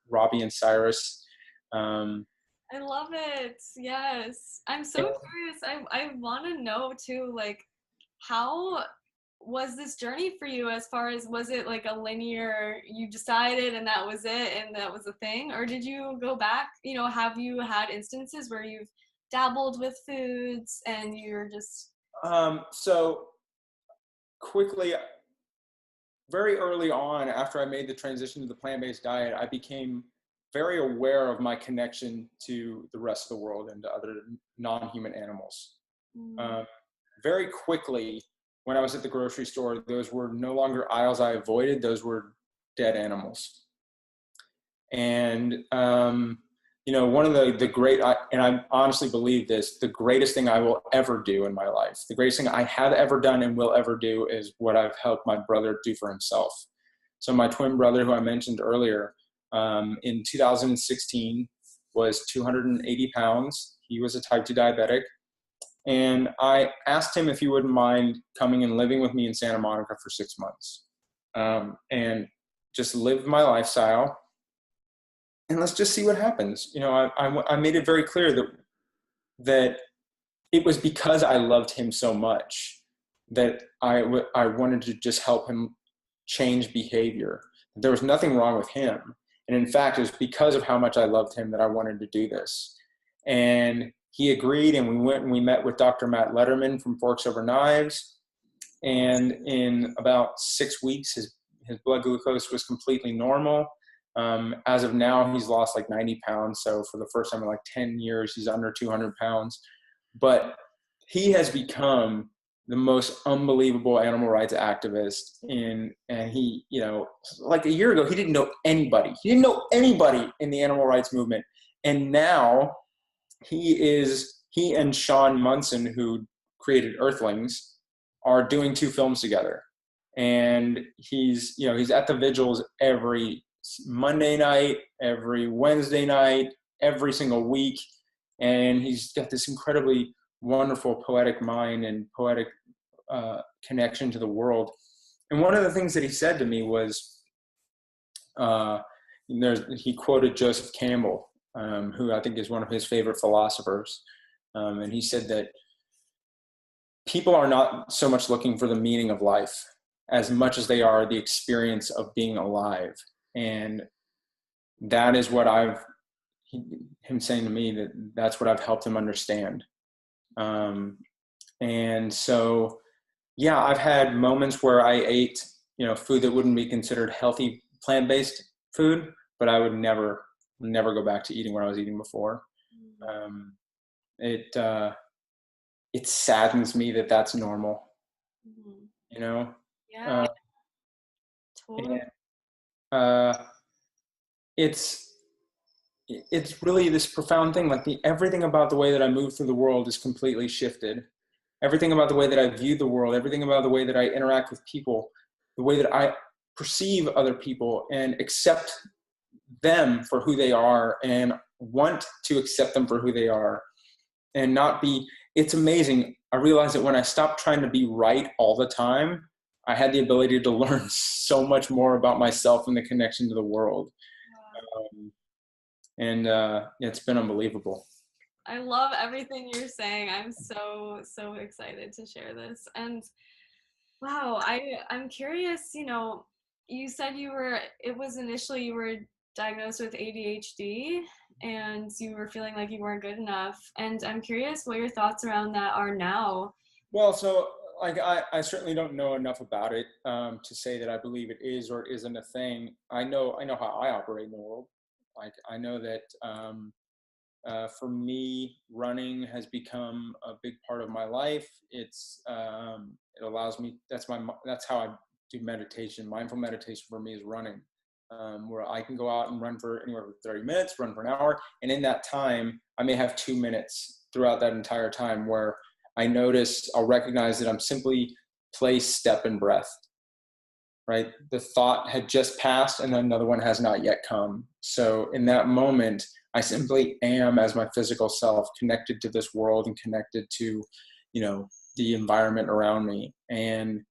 Speaker 1: Robbie and Cyrus.
Speaker 2: I love it. Yes. I'm so curious. I want to know too, like, how was this journey for you, as far as, was it like a linear, you decided and that was it and that was the thing? Or did you go back, have you had instances where you've dabbled with foods and you're just...
Speaker 1: So quickly, very early on, after I made the transition to the plant-based diet, I became very aware of my connection to the rest of the world and to other non-human animals. Very quickly, when I was at the grocery store, those were no longer aisles I avoided, those were dead animals. And, you know, one of the great, and I honestly believe this, the greatest thing I will ever do in my life, the greatest thing I have ever done and will ever do is what I've helped my brother do for himself. So my twin brother, who I mentioned earlier, in 2016 was 280 pounds. He was a type 2 diabetic. And I asked him if he wouldn't mind coming and living with me in Santa Monica for 6 months, and just live my lifestyle. And let's just see what happens. You know, I made it very clear that it was because I loved him so much that I wanted to just help him change behavior. There was nothing wrong with him. And in fact, it was because of how much I loved him that I wanted to do this. And he agreed, and we went and we met with Dr. Matt Letterman from Forks Over Knives. And in about 6 weeks, his blood glucose was completely normal. As of now, he's lost like 90 pounds. So for the first time in like 10 years, he's under 200 pounds. But he has become the most unbelievable animal rights activist and he, you know, like a year ago, he didn't know anybody. He didn't know anybody in the animal rights movement. And now he and Sean Munson, who created Earthlings, are doing 2 films together. And he's at the vigils every Monday night, every Wednesday night, every single week. And he's got this incredibly wonderful poetic mind and poetic connection to the world. And one of the things that he said to me was, he quoted Joseph Campbell, who I think is one of his favorite philosophers. And he said that people are not so much looking for the meaning of life as much as they are the experience of being alive. And that is what him saying to me that's what I've helped him understand. And so, yeah, I've had moments where I ate, you know, food that wouldn't be considered healthy plant-based food, but I would never go back to eating what I was eating before. It saddens me that that's normal, you know?
Speaker 2: Yeah, totally.
Speaker 1: And, it's really this profound thing. Like everything about the way that I move through the world is completely shifted. Everything about the way that I view the world, everything about the way that I interact with people, the way that I perceive other people and accept them for who they are and want to accept them for who they are and not be, it's amazing. I realized that when I stopped trying to be right all the time, I had the ability to learn so much more about myself and the connection to the world. And it's been unbelievable.
Speaker 2: I love everything you're saying. I'm so excited to share this. And wow, I'm curious, you know, you said it was initially you were diagnosed with ADHD and you were feeling like you weren't good enough. And I'm curious what your thoughts around that are now.
Speaker 1: Well, so like I certainly don't know enough about it to say that I believe it is or isn't a thing. I know how I operate in the world. Like I know that for me, running has become a big part of my life. It allows me. That's how I do meditation. Mindful meditation for me is running, where I can go out and run for anywhere from 30 minutes, run for an hour, and in that time, I may have 2 minutes throughout that entire time where I'll recognize that I'm simply place, step, and breath. Right? The thought had just passed and another one has not yet come. So in that moment, I simply am as my physical self, connected to this world and connected to, you know, the environment around me. And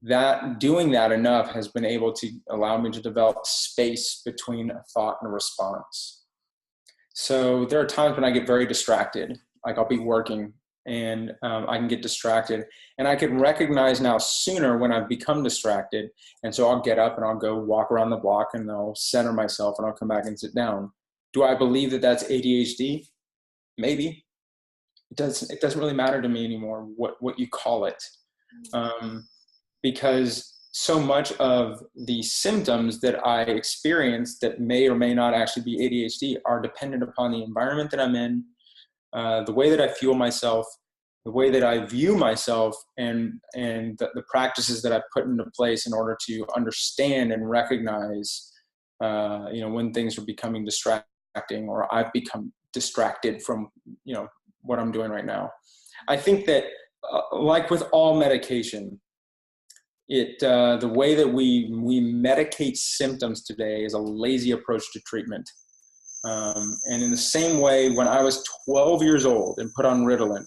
Speaker 1: that doing that enough has been able to allow me to develop space between a thought and a response. So there are times when I get very distracted, like I'll be working and I can get distracted, and I can recognize now sooner when I've become distracted. And so I'll get up and I'll go walk around the block and I'll center myself and I'll come back and sit down. Do I believe that that's ADHD? Maybe. It doesn't really matter to me anymore what you call it, because so much of the symptoms that I experience that may or may not actually be ADHD are dependent upon the environment that I'm in, the way that I fuel myself, the way that I view myself, and the practices that I put into place in order to understand and recognize, when things are becoming distracting, or I've become distracted from, what I'm doing right now. I think that, like with all medication, the way that we medicate symptoms today is a lazy approach to treatment. And in the same way, when I was 12 years old and put on Ritalin,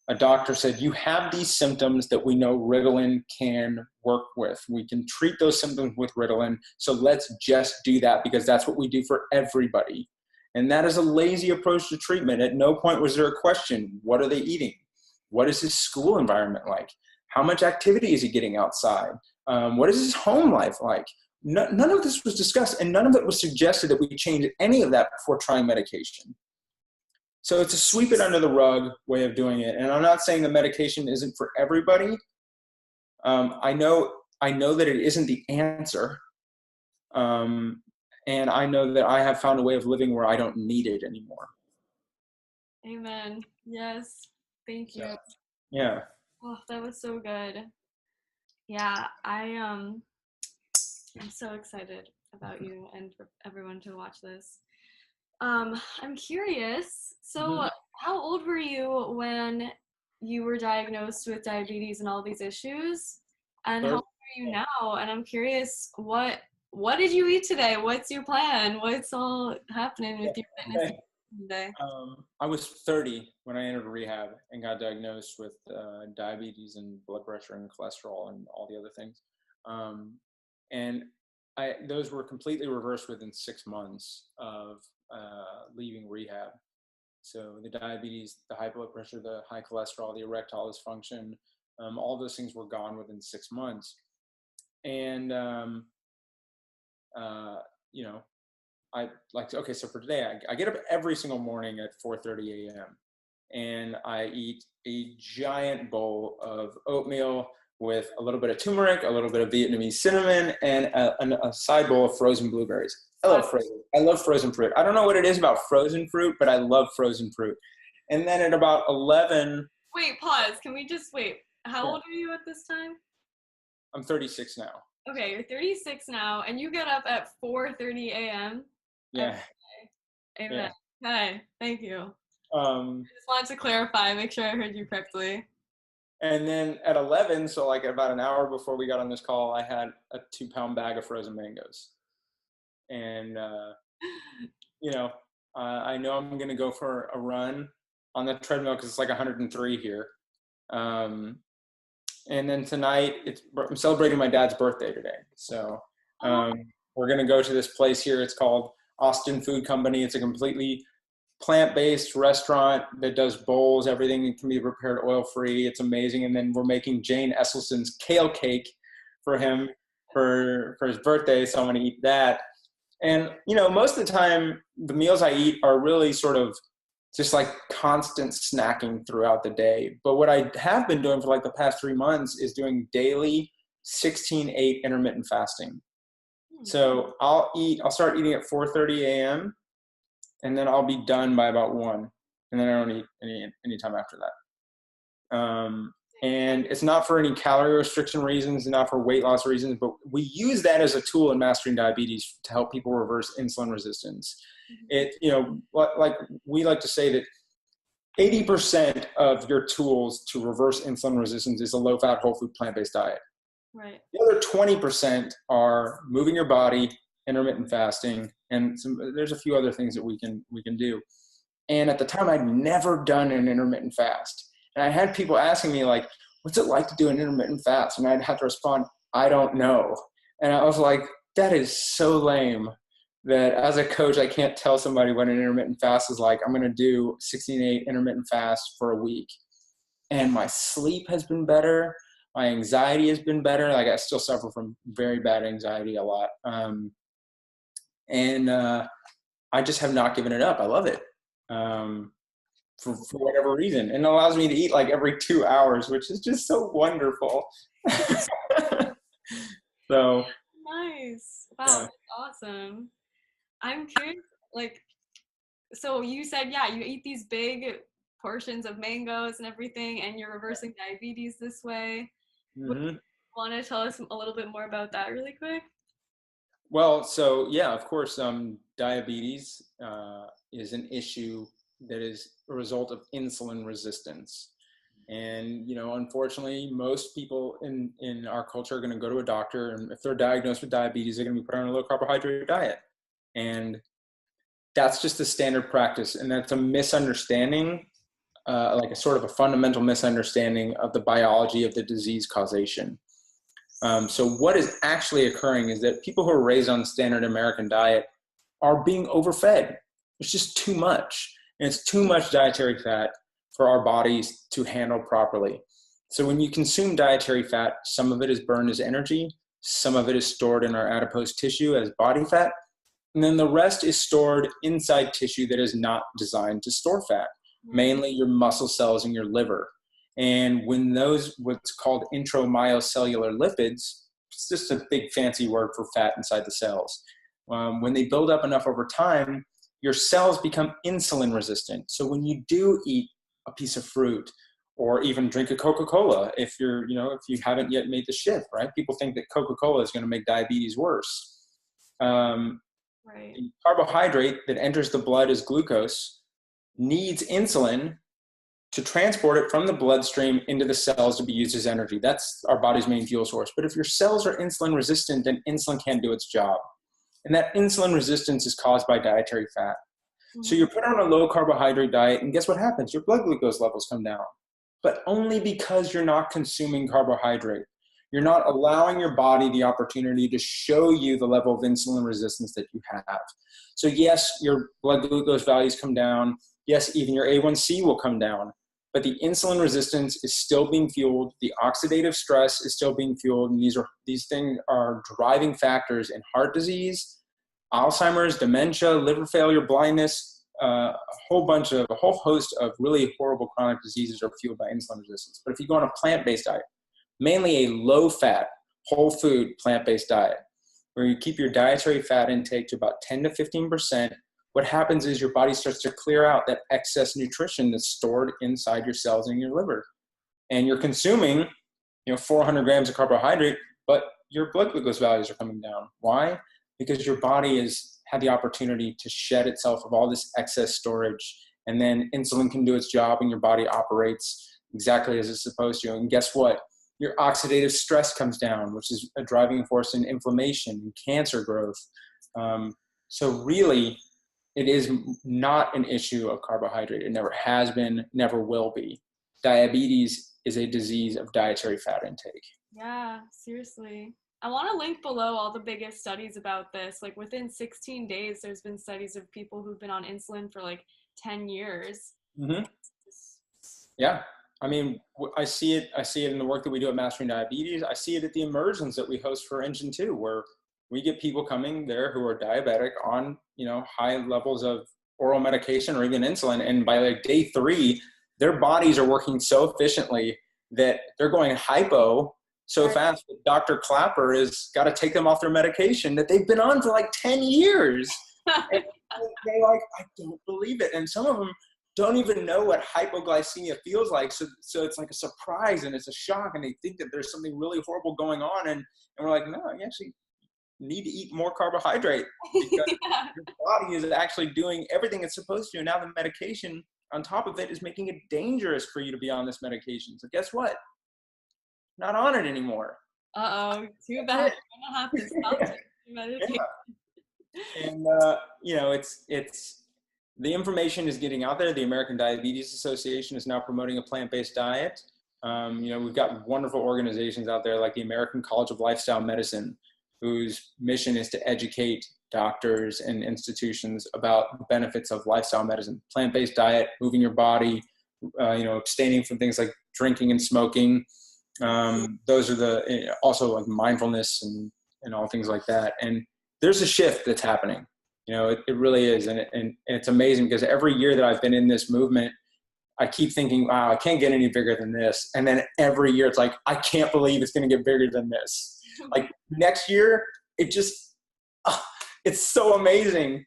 Speaker 1: a doctor said, you have these symptoms that we know Ritalin can work with. We can treat those symptoms with Ritalin. So let's just do that, because that's what we do for everybody. And that is a lazy approach to treatment. At no point was there a question, what are they eating? What is his school environment like? How much activity is he getting outside? What is his home life like? None of this was discussed, and none of it was suggested that we change any of that before trying medication. So it's a sweep it under the rug way of doing it. And I'm not saying the medication isn't for everybody. I know that it isn't the answer. And I know that I have found a way of living where I don't need it anymore.
Speaker 2: Amen. Yes. Thank you.
Speaker 1: So, yeah.
Speaker 2: Oh, that was so good. Yeah, I'm so excited about you and for everyone to watch this. I'm curious, so how old were you when you were diagnosed with diabetes and all these issues? And how old are you now? And I'm curious, what did you eat today? What's your plan? What's all happening with your fitness today?
Speaker 1: I was 30 when I entered rehab and got diagnosed with diabetes and blood pressure and cholesterol and all the other things. And those were completely reversed within 6 months of leaving rehab. So the diabetes, the high blood pressure, the high cholesterol, the erectile dysfunction, all those things were gone within 6 months. And, so for today, I get up every single morning at 4:30 a.m. and I eat a giant bowl of oatmeal with a little bit of turmeric, a little bit of Vietnamese cinnamon, and a side bowl of frozen blueberries. I love frozen fruit. I don't know what it is about frozen fruit, but I love frozen fruit. And then at about 11.
Speaker 2: Wait, pause. Can we just wait? How old are you at this time?
Speaker 1: I'm 36 now.
Speaker 2: Okay, you're 36 now, and you get up at 4:30 a.m.
Speaker 1: Yeah.
Speaker 2: Amen. Yeah. Hi, thank you.
Speaker 1: I
Speaker 2: just wanted to clarify, make sure I heard you correctly.
Speaker 1: And then at 11, so like about an hour before we got on this call, I had a 2-pound bag of frozen mangoes. And, I know I'm going to go for a run on the treadmill because it's like 103 here. And then tonight, I'm celebrating my dad's birthday today. So we're going to go to this place here. It's called Austin Food Company. It's a completely plant-based restaurant that does bowls. Everything can be prepared oil-free. It's amazing. And then we're making Jane Esselstyn's kale cake for him for his birthday. So I'm going to eat that. And, most of the time, the meals I eat are really sort of just like constant snacking throughout the day. But what I have been doing for like the past 3 months is doing daily 16/8 intermittent fasting. So I'll start eating at 4:30 a.m. and then I'll be done by about 1. And then I don't eat any time after that. And it's not for any calorie restriction reasons, not for weight loss reasons, but we use that as a tool in mastering diabetes to help people reverse insulin resistance. Like we like to say that 80% of your tools to reverse insulin resistance is a low-fat, whole food, plant-based diet.
Speaker 2: Right.
Speaker 1: The other 20% are moving your body, intermittent fasting, and there's a few other things that we can do. And at the time, I'd never done an intermittent fast. And I had people asking me, like, what's it like to do an intermittent fast? And I'd have to respond, I don't know. And I was like, that is so lame that as a coach, I can't tell somebody what an intermittent fast is like. I'm going to do 16/8 intermittent fast for a week. And my sleep has been better. My anxiety has been better. Like, I still suffer from very bad anxiety a lot. I just have not given it up. I love it. For whatever reason. And it allows me to eat like every 2 hours, which is just so wonderful. So
Speaker 2: Nice. Wow,
Speaker 1: yeah.
Speaker 2: that's awesome. I'm curious, like, so you said, yeah, you eat these big portions of mangoes and everything, and you're reversing diabetes this way. Would you
Speaker 1: Hmm.
Speaker 2: want to tell us a little bit more about that really quick?
Speaker 1: Well, so yeah, of course, diabetes is an issue that is a result of insulin resistance. And, unfortunately, most people in our culture are going to go to a doctor, and if they're diagnosed with diabetes, they're going to be put on a low carbohydrate diet. And that's just the standard practice. And that's a misunderstanding, like a sort of a fundamental misunderstanding of the biology of the disease causation. So what is actually occurring is that people who are raised on the standard American diet are being overfed. It's just too much. And it's too much dietary fat for our bodies to handle properly. So when you consume dietary fat, some of it is burned as energy, some of it is stored in our adipose tissue as body fat, and then the rest is stored inside tissue that is not designed to store fat, mainly your muscle cells and your liver. And when those, what's called intramyocellular lipids, it's just a big fancy word for fat inside the cells. When they build up enough over time, your cells become insulin resistant. So when you do eat a piece of fruit or even drink a Coca-Cola, if you haven't yet made the shift, right? People think that Coca-Cola is going to make diabetes worse.
Speaker 2: Right.
Speaker 1: The carbohydrate that enters the blood as glucose needs insulin to transport it from the bloodstream into the cells to be used as energy. That's our body's main fuel source. But if your cells are insulin resistant, then insulin can't do its job. And that insulin resistance is caused by dietary fat. So you're put on a low carbohydrate diet, and guess what happens? Your blood glucose levels come down, but only because you're not consuming carbohydrate. You're not allowing your body the opportunity to show you the level of insulin resistance that you have. So yes, your blood glucose values come down. Yes, even your A1C will come down, but the insulin resistance is still being fueled. The oxidative stress is still being fueled. And these things are driving factors in heart disease, Alzheimer's, dementia, liver failure, blindness, a whole host of really horrible chronic diseases are fueled by insulin resistance. But if you go on a plant-based diet, mainly a low-fat, whole food, plant-based diet, where you keep your dietary fat intake to about 10 to 15%, what happens is your body starts to clear out that excess nutrition that's stored inside your cells in your liver. And you're consuming, 400 grams of carbohydrate, but your blood glucose values are coming down. Why? Because your body has had the opportunity to shed itself of all this excess storage, and then insulin can do its job and your body operates exactly as it's supposed to. And guess what? Your oxidative stress comes down, which is a driving force in inflammation and cancer growth. So really, it is not an issue of carbohydrate. It never has been, never will be. Diabetes is a disease of dietary fat intake.
Speaker 2: Yeah, seriously. I want to link below all the biggest studies about this. Like within 16 days, there's been studies of people who've been on insulin for like 10 years.
Speaker 1: Mm-hmm. Yeah. I mean, I see it in the work that we do at Mastering Diabetes. I see it at the immersions that we host for Engine 2, where we get people coming there who are diabetic on, high levels of oral medication or even insulin. And by like day 3, their bodies are working so efficiently that they're going hypo so fast that Dr. Clapper has got to take them off their medication that they've been on for like 10 years. And they're like, I don't believe it. And some of them don't even know what hypoglycemia feels like. So it's like a surprise and it's a shock, and they think that there's something really horrible going on. And we're like, no, you actually need to eat more carbohydrate because your body is actually doing everything it's supposed to. And now the medication on top of it is making it dangerous for you to be on this medication. So guess what? Not on it anymore.
Speaker 2: Uh-oh, too bad. I'm gonna have to stop taking medication.
Speaker 1: Yeah. And it's the information is getting out there. The American Diabetes Association is now promoting a plant-based diet. We've got wonderful organizations out there like the American College of Lifestyle Medicine, whose mission is to educate doctors and institutions about the benefits of lifestyle medicine, plant-based diet, moving your body, abstaining from things like drinking and smoking. Those are also like mindfulness and all things like that. And there's a shift that's happening. It really is. And it's amazing because every year that I've been in this movement, I keep thinking, wow, I can't get any bigger than this. And then every year it's like, I can't believe it's going to get bigger than this. Like next year, it just, it's so amazing.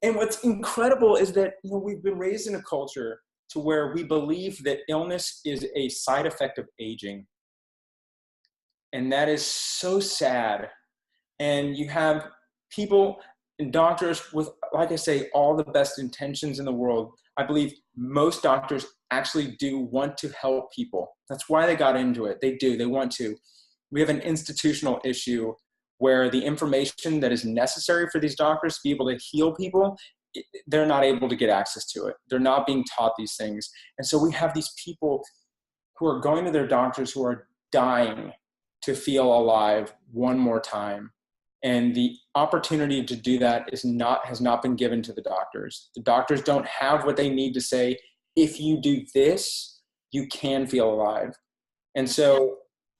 Speaker 1: And what's incredible is that, you know, we've been raised in a culture to where we believe that illness is a side effect of aging. And that is so sad. And you have people and doctors with, like I say, all the best intentions in the world. I believe most doctors actually do want to help people. That's why they got into it. They do, they want to. We have an institutional issue where the information that is necessary for these doctors to be able to heal people, they're not able to get access to it. They're not being taught these things. And so we have these people who are going to their doctors who are dying to feel alive one more time. And the opportunity to do that has not been given to the doctors. The doctors don't have what they need to say, if you do this, you can feel alive. And so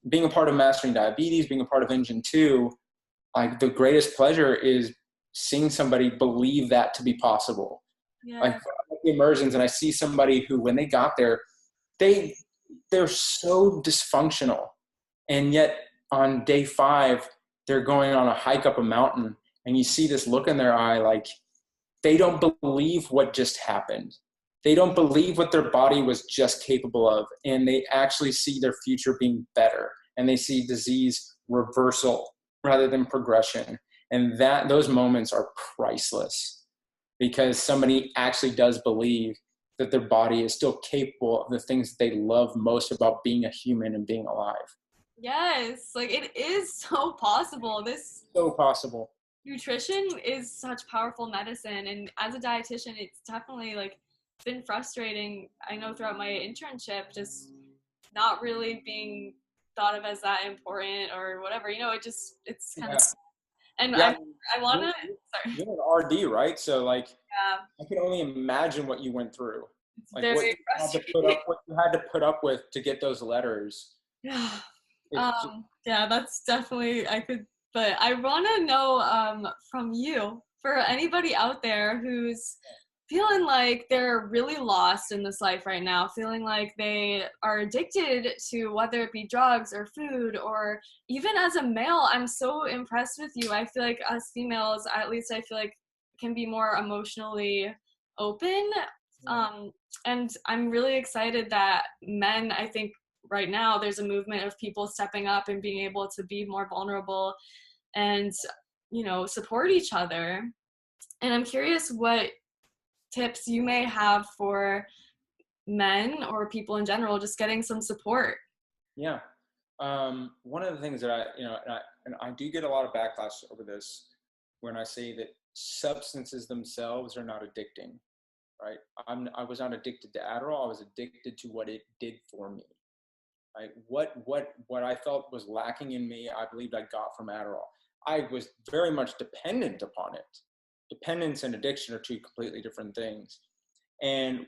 Speaker 1: being a part of Mastering Diabetes, being a part of Engine 2, like the greatest pleasure is seeing somebody believe that to be possible. Yeah. Like the immersions, and I see somebody who, when they got there, they're so dysfunctional. And yet on day 5, they're going on a hike up a mountain, and you see this look in their eye, like they don't believe what just happened. They don't believe what their body was just capable of, and they actually see their future being better, and they see disease reversal rather than progression. And those moments are priceless, because somebody actually does believe that their body is still capable of the things that they love most about being a human and being alive.
Speaker 2: Yes, like it is so possible.
Speaker 1: So possible.
Speaker 2: Nutrition is such powerful medicine, and as a dietitian, it's definitely like been frustrating. I know throughout my internship, just not really being thought of as that important or whatever. You know, it's kind of. And yeah. I want to. Sorry.
Speaker 1: You're an RD, right? So like, I can only imagine what you went through.
Speaker 2: It's like very frustrating.
Speaker 1: What you had to put up with to get those letters.
Speaker 2: Yeah. Yeah, that's definitely, but I want to know from you, for anybody out there who's feeling like they're really lost in this life right now, feeling like they are addicted to whether it be drugs or food, or even as a male, I'm so impressed with you. I feel like us females, at least I feel like, can be more emotionally open. And I'm really excited that men, I think, right now there's a movement of people stepping up and being able to be more vulnerable and, you know, support each other. And I'm curious what tips you may have for men or people in general just getting some support.
Speaker 1: Yeah. One of the things that I do get a lot of backlash over this when I say that substances themselves are not addicting, right? I was not addicted to Adderall. I was addicted to what it did for me. Right? What I felt was lacking in me, I believed I got from Adderall. I was very much dependent upon it. Dependence and addiction are two completely different things. And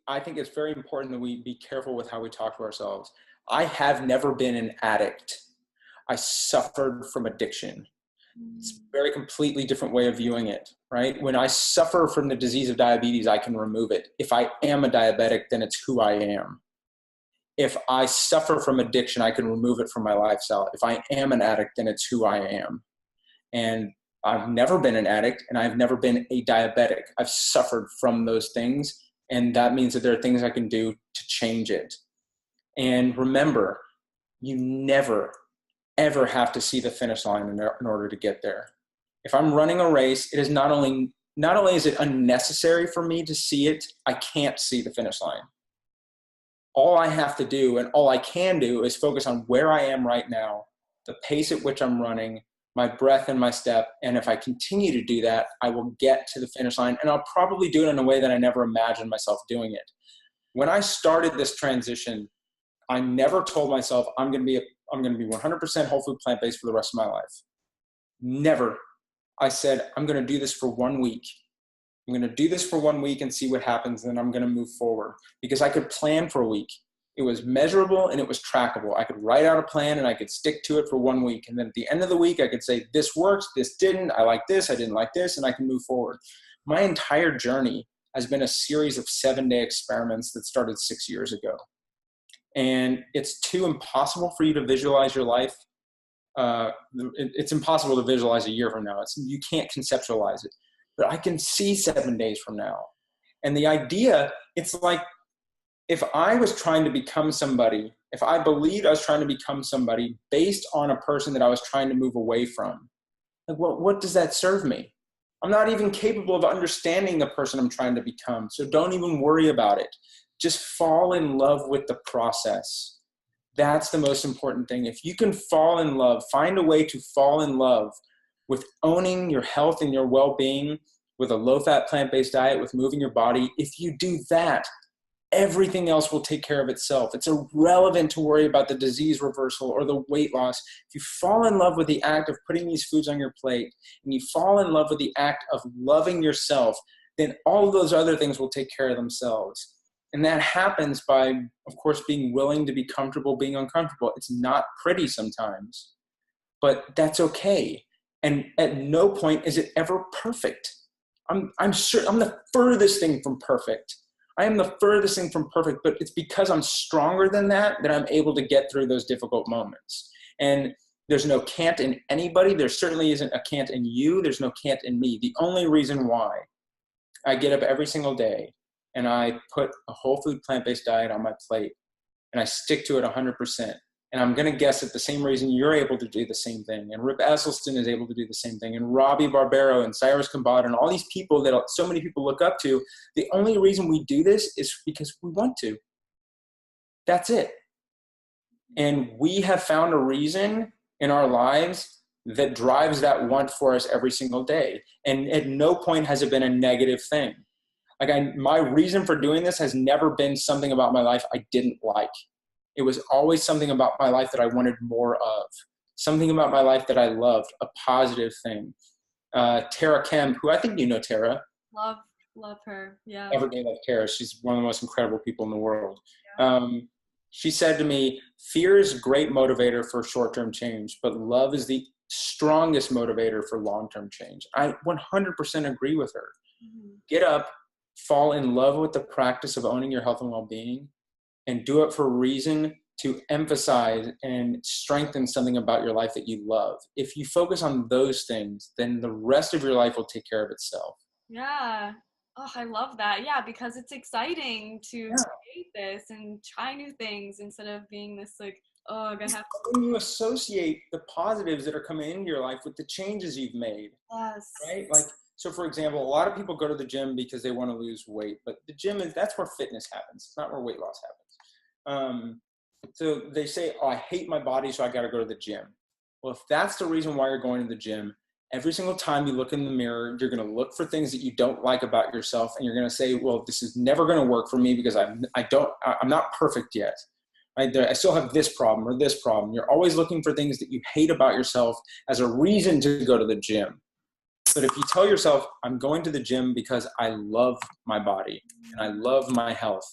Speaker 1: I think it's very important that we be careful with how we talk to ourselves. I have never been an addict. I suffered from addiction. It's a very completely different way of viewing it, right? When I suffer from the disease of diabetes, I can remove it. If I am a diabetic, then it's who I am. If I suffer from addiction, I can remove it from my lifestyle. If I am an addict, then it's who I am. And I've never been an addict, and I've never been a diabetic. I've suffered from those things, and that means that there are things I can do to change it. And remember, you never, ever have to see the finish line in order to get there. If I'm running a race, it is not only is it unnecessary for me to see it, I can't see the finish line. All I have to do and all I can do is focus on where I am right now, the pace at which I'm running, my breath and my step. And if I continue to do that, I will get to the finish line, and I'll probably do it in a way that I never imagined myself doing it. When I started this transition, I never told myself I'm going to be 100% whole food plant-based for the rest of my life. Never. I said, I'm going to do this for 1 week. I'm going to do this for 1 week and see what happens, and then I'm going to move forward, because I could plan for a week. It was measurable and it was trackable. I could write out a plan and I could stick to it for 1 week. And then at the end of the week, I could say, this works, this didn't, I like this, I didn't like this, and I can move forward. My entire journey has been a series of 7-day experiments that started 6 years ago. And it's too impossible for you to visualize your life It's impossible to visualize a year from now. You can't conceptualize it, but I can see 7 days from now. And the idea, it's like, if I was trying to become somebody, if I believed I was trying to become somebody based on a person that I was trying to move away from, like, what does that serve me? I'm not even capable of understanding the person I'm trying to become. So don't even worry about it. Just fall in love with the process. That's the most important thing. If you can fall in love, find a way to fall in love with owning your health and your well-being, with a low-fat plant-based diet, with moving your body. If you do that, everything else will take care of itself. It's irrelevant to worry about the disease reversal or the weight loss. If you fall in love with the act of putting these foods on your plate, and you fall in love with the act of loving yourself, then all of those other things will take care of themselves. And that happens by, of course, being willing to be comfortable being uncomfortable. It's not pretty sometimes, but that's okay. And at no point is it ever perfect. I'm sure I'm the furthest thing from perfect. I am the furthest thing from perfect, but it's because I'm stronger than that I'm able to get through those difficult moments. And there's no can't in anybody. There certainly isn't a can't in you. There's no can't in me. The only reason why I get up every single day and I put a whole food plant-based diet on my plate and I stick to it 100%. And I'm going to guess that the same reason you're able to do the same thing, and Rip Esselstyn is able to do the same thing, and Robbie Barbero and Cyrus Khambat and all these people that so many people look up to, the only reason we do this is because we want to. That's it. And we have found a reason in our lives that drives that want for us every single day. And at no point has it been a negative thing. Like my reason for doing this has never been something about my life I didn't like. It was always something about my life that I wanted more of, something about my life that I loved, a positive thing. Tara Kemp, who I think you know Tara.
Speaker 2: Love her, yeah.
Speaker 1: Everybody loves Tara. She's one of the most incredible people in the world. Yeah. She said to me, fear is a great motivator for short-term change, but love is the strongest motivator for long-term change. I 100% agree with her. Mm-hmm. Get up, fall in love with the practice of owning your health and well-being, and do it for a reason to emphasize and strengthen something about your life that you love. If you focus on those things, then the rest of your life will take care of itself.
Speaker 2: Yeah. Oh, I love that. Yeah, because it's exciting to create this and try new things instead of being this like, oh, I'm gonna have to.
Speaker 1: When you associate the positives that are coming into your life with the changes you've made.
Speaker 2: Yes.
Speaker 1: Right? Like, so for example, a lot of people go to the gym because they want to lose weight, but the gym that's where fitness happens. It's not where weight loss happens. So they say, oh, I hate my body, so I got to go to the gym. Well, if that's the reason why you're going to the gym, every single time you look in the mirror, you're going to look for things that you don't like about yourself. And you're going to say, well, this is never going to work for me because I'm not perfect yet. I still have this problem or this problem. You're always looking for things that you hate about yourself as a reason to go to the gym. But if you tell yourself, I'm going to the gym because I love my body and I love my health,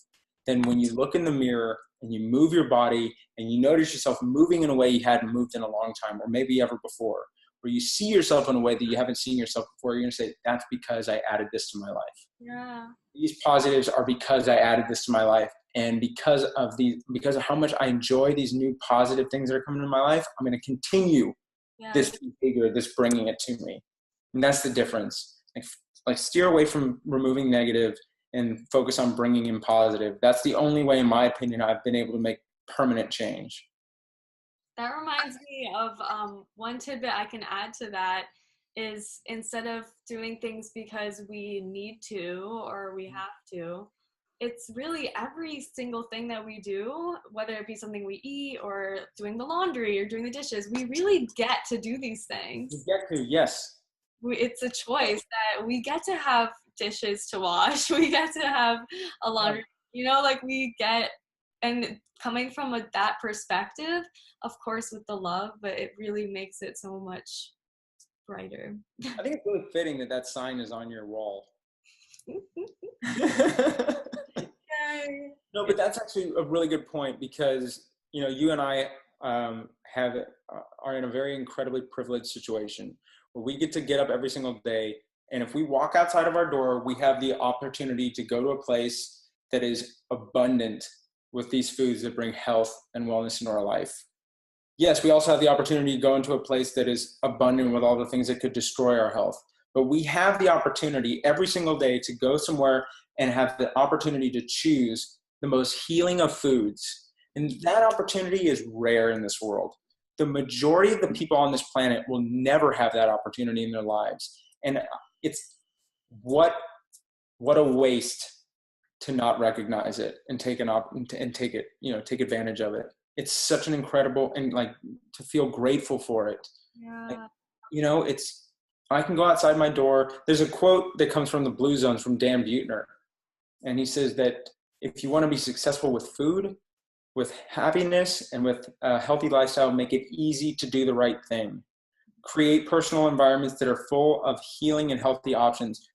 Speaker 1: then when you look in the mirror and you move your body and you notice yourself moving in a way you hadn't moved in a long time or maybe ever before, or you see yourself in a way that you haven't seen yourself before, you're going to say, that's because I added this to my life.
Speaker 2: Yeah.
Speaker 1: These positives are because I added this to my life. And because of how much I enjoy these new positive things that are coming into my life, I'm going to continue this behavior, this bringing it to me. And that's the difference. Like steer away from removing negative and focus on bringing in positive. That's the only way, in my opinion, I've been able to make permanent change.
Speaker 2: That reminds me of one tidbit I can add to that is instead of doing things because we need to or we have to, it's really every single thing that we do, whether it be something we eat or doing the laundry or doing the dishes, we really get to do these things.
Speaker 1: We get to, yes.
Speaker 2: It's a choice that we get to have dishes to wash. We get to have a laundry, like we get, and coming from that perspective, of course, with the love, but it really makes it so much brighter.
Speaker 1: I think it's really fitting that sign is on your wall. No, but that's actually a really good point because, you and I are in a very incredibly privileged situation where we get to get up every single day. And if we walk outside of our door, we have the opportunity to go to a place that is abundant with these foods that bring health and wellness into our life. Yes, we also have the opportunity to go into a place that is abundant with all the things that could destroy our health. But we have the opportunity every single day to go somewhere and have the opportunity to choose the most healing of foods. And that opportunity is rare in this world. The majority of the people on this planet will never have that opportunity in their lives. And it's what a waste to not recognize it and take it, take advantage of it. It's such an incredible, and like, to feel grateful for it.
Speaker 2: Yeah.
Speaker 1: I can go outside my door. There's a quote that comes from the Blue Zones from Dan Buettner. And he says that if you want to be successful with food, with happiness, and with a healthy lifestyle, make it easy to do the right thing. Create personal environments that are full of healing and healthy options.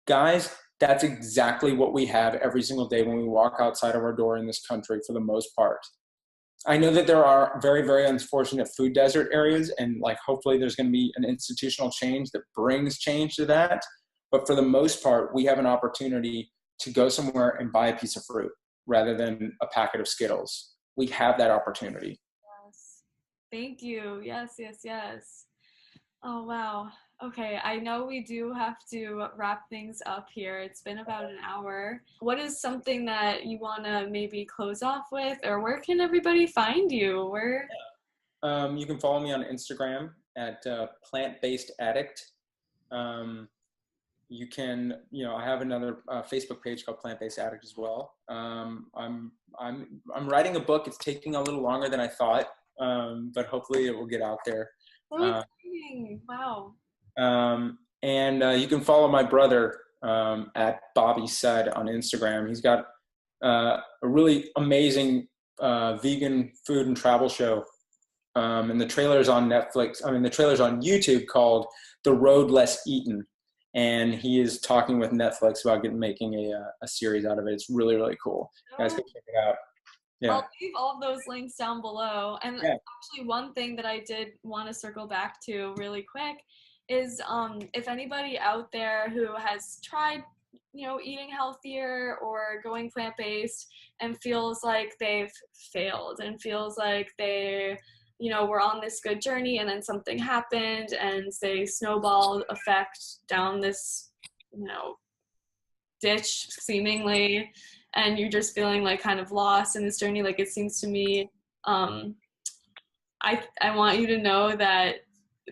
Speaker 1: Guys, that's exactly what we have every single day when we walk outside of our door in this country, for the most part. I know that there are very, very unfortunate food desert areas, and like, hopefully there's going to be an institutional change that brings change to that. But for the most part, we have an opportunity to go somewhere and buy a piece of fruit rather than a packet of Skittles. We have that opportunity.
Speaker 2: Yes. Thank you. Yes, yes, yes. Oh, wow. Okay, I know we do have to wrap things up here. It's been about an hour. What is something that you want to maybe close off with, or where can everybody find you? Where?
Speaker 1: You can follow me on Instagram at Plant-Based Addict. You can, I have another Facebook page called Plant-Based Addict as well. I'm writing a book. It's taking a little longer than I thought, but hopefully it will get out there.
Speaker 2: So exciting! Wow.
Speaker 1: And you can follow my brother at Bobby Sud on Instagram. He's got a really amazing vegan food and travel show. And the trailer's on Netflix. The trailer's on YouTube, called The Road Less Eaten. And he is talking with Netflix about making a series out of it. It's really, really cool. You guys can check it out. Yeah.
Speaker 2: I'll leave all of those links down below. And actually, one thing that I did want to circle back to really quick is if anybody out there who has tried, eating healthier or going plant-based and feels like they've failed and feels like they were on this good journey and then something happened and they snowball effect down this, ditch seemingly, and you're just feeling like kind of lost in this journey. Like, it seems to me, I want you to know that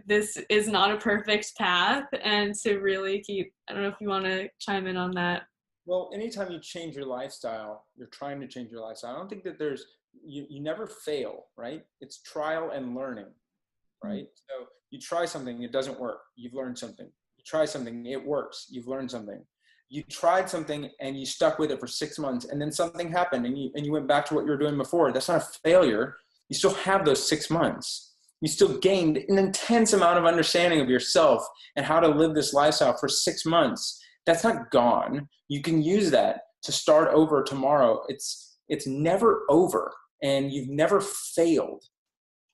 Speaker 2: this is not a perfect path, and to really I don't know if you want to chime in on that.
Speaker 1: Well, anytime you change your lifestyle, you're trying to change your lifestyle. I don't think that you never fail, right? It's trial and learning, right? So you try something, it doesn't work. You've learned something. You try something, it works. You've learned something. You tried something and you stuck with it for 6 months, and then something happened and you went back to what you were doing before. That's not a failure. You still have those 6 months. You still gained an intense amount of understanding of yourself and how to live this lifestyle for 6 months. That's not gone. You can use that to start over tomorrow. It's never over, and you've never failed.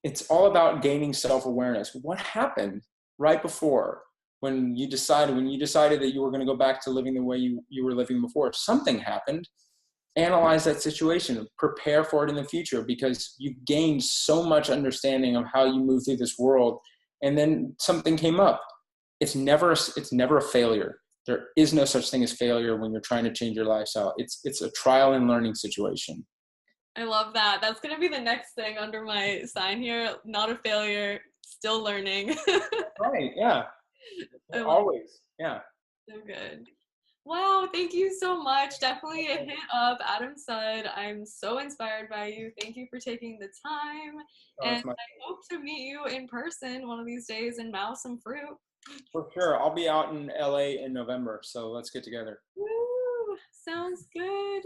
Speaker 1: It's all about gaining self-awareness. What happened right before when you decided that you were going to go back to living the way you were living before? Something happened. Analyze that situation, prepare for it in the future, because you've gained so much understanding of how you move through this world. And then something came up. It's never a failure. There is no such thing as failure when you're trying to change your lifestyle. It's a trial and learning situation.
Speaker 2: I love that. That's going to be the next thing under my sign here. Not a failure, still learning.
Speaker 1: Right. Yeah. Always. Yeah.
Speaker 2: So good. Wow, thank you so much. Definitely a hit up, Adam Sud. I'm so inspired by you. Thank you for taking the time. And I hope to meet you in person one of these days and mouse some fruit.
Speaker 1: For sure. I'll be out in LA in November, so let's get together.
Speaker 2: Woo! Sounds good.